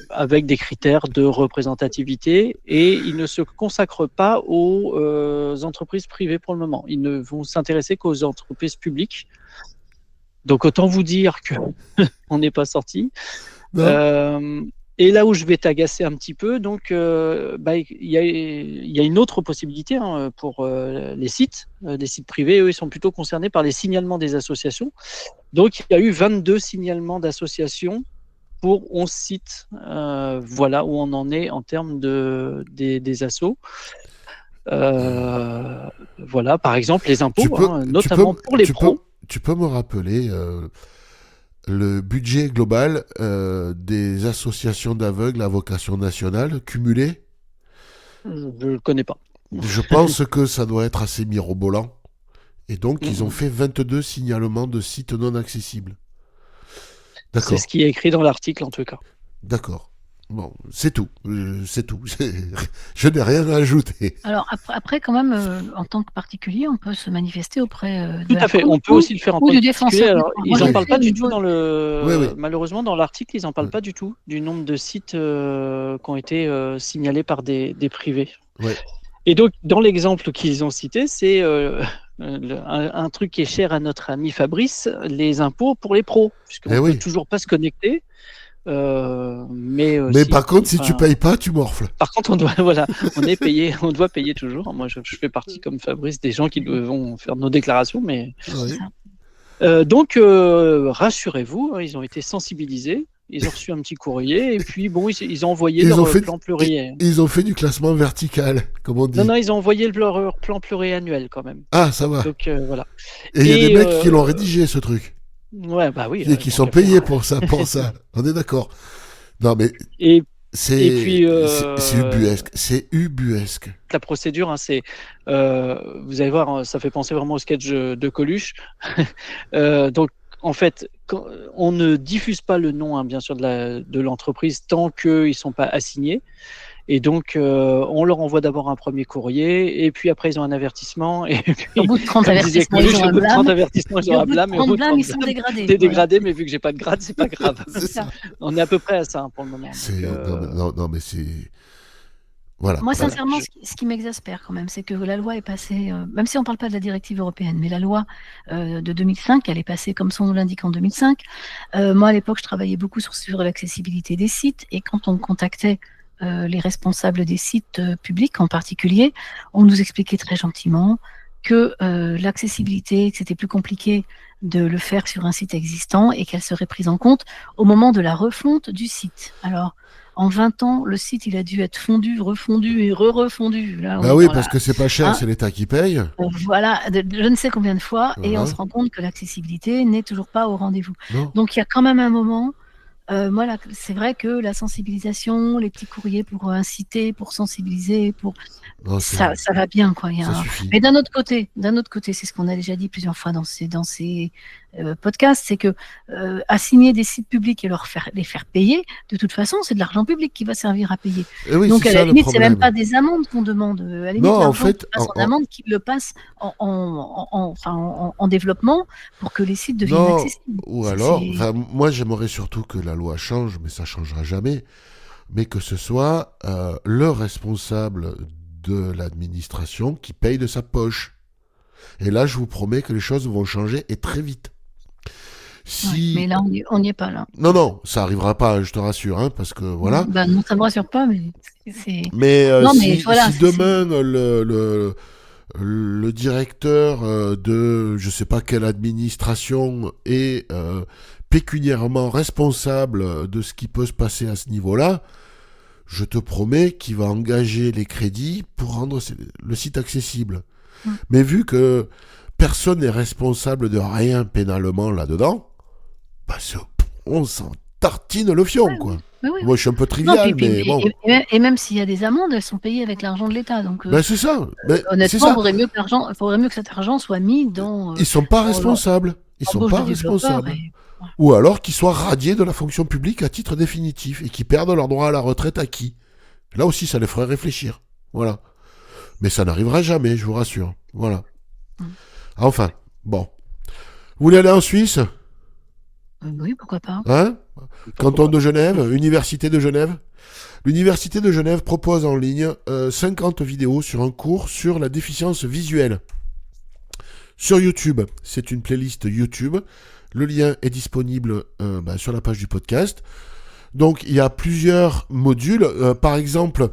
avec des critères de représentativité, et ils ne se consacrent pas aux entreprises privées pour le moment. Ils ne vont s'intéresser qu'aux entreprises publiques. Donc, autant vous dire qu'on n'est pas sorti. Et là où je vais t'agacer un petit peu, donc il y a une autre possibilité pour les sites privés. Eux, ils sont plutôt concernés par les signalements des associations. Donc, il y a eu 22 signalements d'associations pour 11 sites. Voilà où on en est en termes des assos. Voilà, par exemple, les impôts, notamment pour les pros. Tu peux me rappeler le budget global des associations d'aveugles à vocation nationale cumulé? Je ne le connais pas. Je pense que ça doit être assez mirobolant. Et donc, ils ont fait 22 signalements de sites non accessibles. D'accord. C'est ce qui est écrit dans l'article, en tout cas. D'accord. Bon, c'est tout. C'est tout. Je n'ai rien à ajouter. Alors après quand même, en tant que particulier, on peut se manifester auprès de Tout à fait. On peut aussi le faire en tant que particulier. Alors, ils n'en parlent pas du tout dans le. Malheureusement, dans l'article, ils n'en parlent pas du tout du nombre de sites qui ont été signalés par des privés. Ouais. Et donc, dans l'exemple qu'ils ont cité, c'est un truc qui est cher à notre ami Fabrice, les impôts pour les pros, puisqu'on ne peut toujours pas se connecter. Mais par contre, si tu payes pas, tu morfles. Par contre, on doit payer toujours. Moi, je fais partie, comme Fabrice, des gens qui devront faire nos déclarations, mais donc rassurez-vous, ils ont été sensibilisés. Ils ont reçu un petit courrier, et puis bon, ils ont envoyé leur plan pluriannuel. Ils ont fait du classement vertical, comme on dit. Non, ils ont envoyé leur plan pluriannuel quand même. Ah, ça va. Donc voilà. Et il y a des mecs qui l'ont rédigé, ce truc. Ouais, bah oui. Et qui sont payés pour ça. On est d'accord. Non, mais c'est ubuesque. C'est ubuesque. La procédure, c'est vous allez voir, ça fait penser vraiment au sketch de Coluche. Donc, en fait, on ne diffuse pas le nom, bien sûr, de l'entreprise tant qu'ils ne sont pas assignés. Et donc, on leur envoie d'abord un premier courrier, et puis après, ils ont un avertissement. Et puis, au bout de 30 avertissements, ils ont un blâme. 30 avertissements, ils ont un blâme. Et au bout de 30 blâmes, ils sont dégradés. T'es dégradé, mais vu que j'ai pas de grade, c'est pas grave. On est à peu près à ça pour le moment. Non, mais c'est... Voilà. Moi, sincèrement, ce qui m'exaspère quand même, c'est que la loi est passée, même si on ne parle pas de la directive européenne, mais la loi de 2005, elle est passée comme son nom l'indique en 2005. Moi, à l'époque, je travaillais beaucoup sur l'accessibilité des sites, et quand on contactait les responsables des sites publics en particulier, on nous expliquait très gentiment que l'accessibilité, que c'était plus compliqué de le faire sur un site existant et qu'elle serait prise en compte au moment de la refonte du site. Alors, en 20 ans, le site, il a dû être fondu, refondu et refondu. Bah oui, parce que c'est pas cher, c'est l'État qui paye. Voilà, je ne sais combien de fois, et on se rend compte que l'accessibilité n'est toujours pas au rendez-vous. Donc, il y a quand même un moment... Moi, c'est vrai que la sensibilisation, les petits courriers pour inciter, pour sensibiliser, ça va bien, quoi. Mais d'un autre côté, c'est ce qu'on a déjà dit plusieurs fois dans ces podcasts, c'est que assigner des sites publics et les faire payer, de toute façon, c'est de l'argent public qui va servir à payer. Donc à la limite, c'est même pas des amendes qu'on demande. À la limite, en fait, en amende, qu'ils le passent en développement pour que les sites deviennent accessibles. Ou alors, moi j'aimerais surtout que la loi change, mais ça changera jamais, mais que ce soit le responsable de l'administration qui paye de sa poche. Et là, je vous promets que les choses vont changer, et très vite. Mais là, on n'y est pas, là. Non, ça arrivera pas, je te rassure, parce que voilà. Non, ça me rassure pas, mais c'est... Mais si demain, le directeur de je sais pas quelle administration est pécuniairement responsable de ce qui peut se passer à ce niveau-là, je te promets qu'il va engager les crédits pour rendre le site accessible. Mais vu que personne n'est responsable de rien pénalement là-dedans, on s'en tartine le fion, Ouais, quoi. oui, oui. Moi, je suis un peu Non, trivial, mais bon. et même s'il y a des amendes, elles sont payées avec l'argent de l'État. Donc, Ben, c'est ça. Ben, c'est honnêtement, il ça. faudrait mieux que cet argent soit mis dans Ils sont pas dans responsables. Ils sont l'embauche pas de développeurs. responsables. Ou alors qu'ils soient radiés de la fonction publique à titre définitif et qu'ils perdent leur droit à la retraite acquis. Là aussi, ça les ferait réfléchir. Voilà. Mais ça n'arrivera jamais, je vous rassure. Voilà. Enfin, bon. Vous voulez aller en Suisse? Oui, pourquoi pas. Hein? Canton de Genève, Université de Genève. L'Université de Genève propose en ligne 50 vidéos sur un cours sur la déficience visuelle. Sur YouTube, c'est une playlist YouTube. Le lien est disponible sur la page du podcast. Donc, il y a plusieurs modules. Par exemple,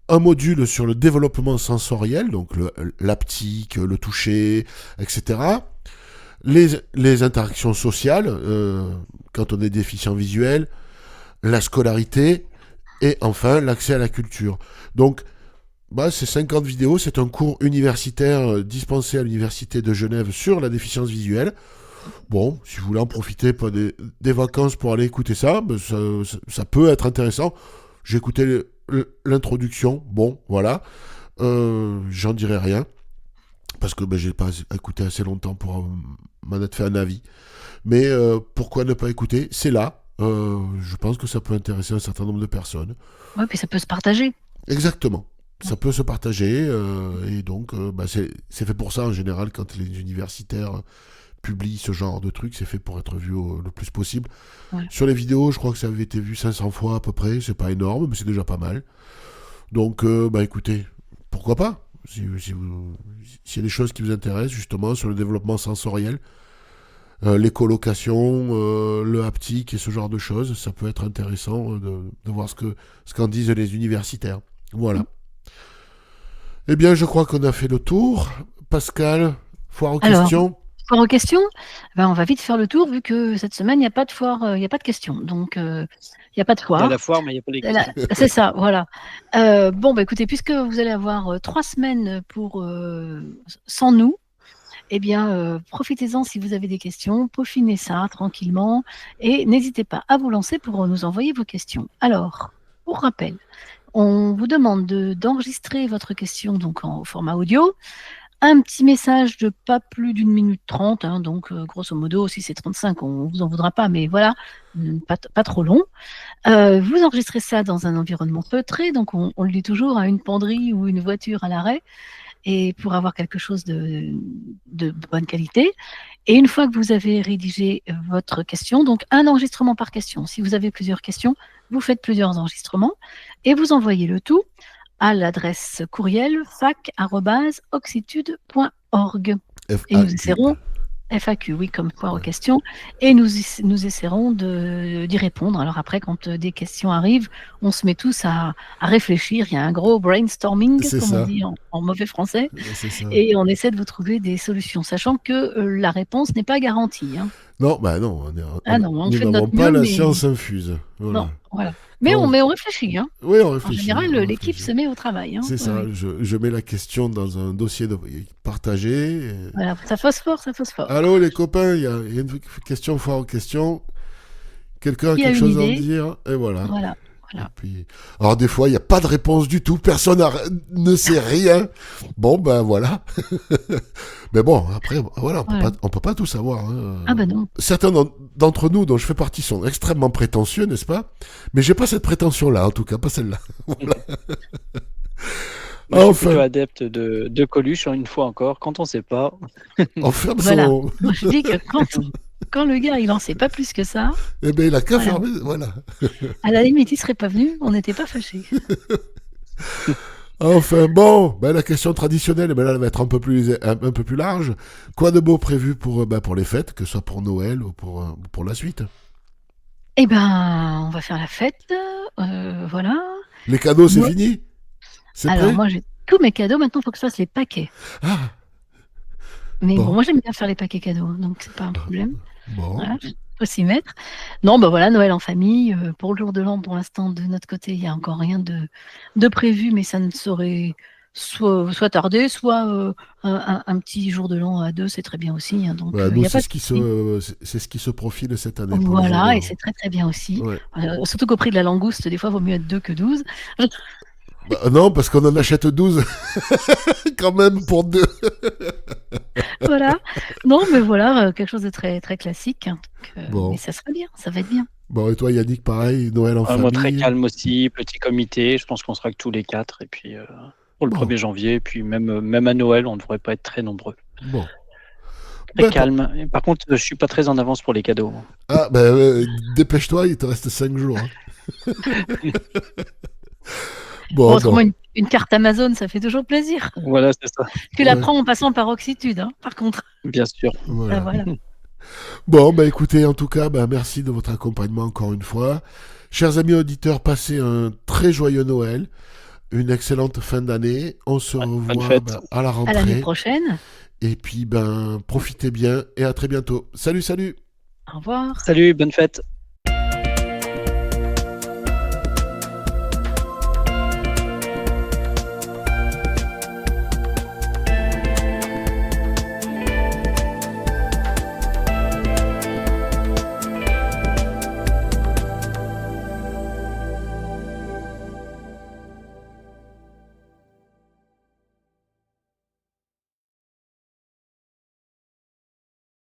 un module sur le développement sensoriel, donc l'haptique, le toucher, etc. Les interactions sociales, quand on est déficient visuel, la scolarité, et enfin l'accès à la culture. Donc, c'est 50 vidéos, c'est un cours universitaire dispensé à l'Université de Genève sur la déficience visuelle. Bon, si vous voulez en profiter pour des vacances pour aller écouter ça, ça peut être intéressant. J'ai écouté l'introduction, bon, voilà. J'en dirai rien, parce que j'ai pas écouté assez longtemps pour m'en être fait un avis. Mais pourquoi ne pas écouter? C'est là. Je pense que ça peut intéresser un certain nombre de personnes. Ouais, puis ça peut se partager. Exactement. Ça peut se partager, et donc c'est fait pour ça en général quand les universitaires publient ce genre de trucs, c'est fait pour être vu le plus possible. Ouais. Sur les vidéos, je crois que ça avait été vu 500 fois à peu près, c'est pas énorme, mais c'est déjà pas mal. Donc, écoutez, pourquoi pas? S'il y a des choses qui vous intéressent, justement, sur le développement sensoriel, les colocations, le haptique et ce genre de choses, ça peut être intéressant de voir ce qu'en disent les universitaires. Voilà. Eh bien, je crois qu'on a fait le tour. Pascal, foire aux questions. Foire aux questions, on va vite faire le tour vu que cette semaine, il n'y a pas de foire, il n'y a pas de questions. Donc, il n'y a pas de foire. Il y a la foire, mais il n'y a pas les questions. C'est ça, voilà. Écoutez, puisque vous allez avoir 3 semaines sans nous, eh bien, profitez-en si vous avez des questions, peaufinez ça tranquillement et n'hésitez pas à vous lancer pour nous envoyer vos questions. Alors, pour rappel, on vous demande d'enregistrer votre question donc en format audio. Un petit message de pas plus d'1 minute 30, donc grosso modo, si c'est 35, on vous en voudra pas, mais voilà, pas trop long. Vous enregistrez ça dans un environnement feutré, donc on le dit toujours, une penderie ou une voiture à l'arrêt, et pour avoir quelque chose de bonne qualité. Et une fois que vous avez rédigé votre question, donc un enregistrement par question. Si vous avez plusieurs questions, vous faites plusieurs enregistrements et vous envoyez le tout à l'adresse courriel fac@oxitude.org. Et nous essaierons, FAQ, oui, comme foire aux questions, et nous essaierons d'y répondre. Alors après, quand des questions arrivent, on se met tous à réfléchir. Il y a un gros brainstorming, comme on dit en mauvais français, et on essaie de vous trouver des solutions, sachant que la réponse n'est pas garantie. Non, non, on fait de nous n'avons notre pas mieux, la mais... science infuse. Voilà. Non, voilà. Mais on réfléchit. Oui, on réfléchit. En général, l'équipe se met au travail. C'est ça, je mets la question dans un dossier partagé. Voilà, ça phosphore. Allô les copains, il y a une question foire aux questions. Quelqu'un a quelque chose à en dire? Et voilà. Et puis... Alors des fois, il n'y a pas de réponse du tout, personne ne sait rien. Bon, voilà. Mais bon, après, voilà, on peut pas tout savoir. Ah ben non. Certains d'entre nous, dont je fais partie, sont extrêmement prétentieux, n'est-ce pas? Mais j'ai pas cette prétention-là, en tout cas, pas celle-là. Voilà. Je suis plutôt adepte de Coluche, une fois encore, quand on ne sait pas. On ferme son... Moi, je dis que quand le gars, il n'en sait pas plus que ça... Eh bien, il a qu'à fermer, voilà. À la limite, il ne serait pas venu, on n'était pas fâchés. Enfin, bon, la question traditionnelle, là, elle va être un peu plus large. Quoi de beau prévu pour les fêtes, que ce soit pour Noël ou pour la suite? Eh ben, on va faire la fête, voilà. Les cadeaux, c'est fini? Alors, moi, j'ai tous mes cadeaux, maintenant, il faut que je fasse les paquets. Ah. Mais bon, moi, j'aime bien faire les paquets cadeaux, donc c'est pas un problème. Bon. Voilà, faut s'y mettre. Non, voilà, Noël en famille. Pour le jour de l'an, pour l'instant, de notre côté, il n'y a encore rien de prévu, mais ça ne saurait soit tardé, soit un petit jour de l'an à 2, c'est très bien aussi. Hein, donc, Voilà, il nous, n'y a pas c'est de souci. c'est ce qui se profile cette année pour le jour de Voilà, et l'an. c'est très très bien aussi. Ouais. Surtout qu'au prix de la langouste, des fois, il vaut mieux être 2 que 12. Bah, non, parce qu'on en achète 12 quand même pour 2. Voilà. Non, mais voilà, quelque chose de très très classique. Hein. Donc, mais Bon. ça sera bien, ça va être bien. Bon, et toi, Yannick, pareil, Noël en Moi, très famille. calme aussi, petit comité. Je pense qu'on sera que tous les 4. Et puis, pour le Bon, 1er janvier, et puis même à Noël, on ne devrait pas être très nombreux. bon. Très Ben, calme. Et par contre, je suis pas très en avance pour les cadeaux. ah, ben, dépêche-toi, il te reste 5 jours. Hein. Bon, Autrement, bon. une carte Amazon, ça fait toujours plaisir. Voilà, c'est ça. Tu la Ouais, prends en passant par Oxitude, hein, par contre. Bien sûr. voilà. Voilà. Bon, bah écoutez, en tout cas, bah, merci de votre accompagnement encore une fois. Chers amis auditeurs, passez un très joyeux Noël, une excellente fin d'année. On se Ouais, bonne revoit fête. bah, à la À l'année rentrée. prochaine. Et puis, ben, profitez bien et à très bientôt. Salut, salut! Au revoir. Salut, bonne fête.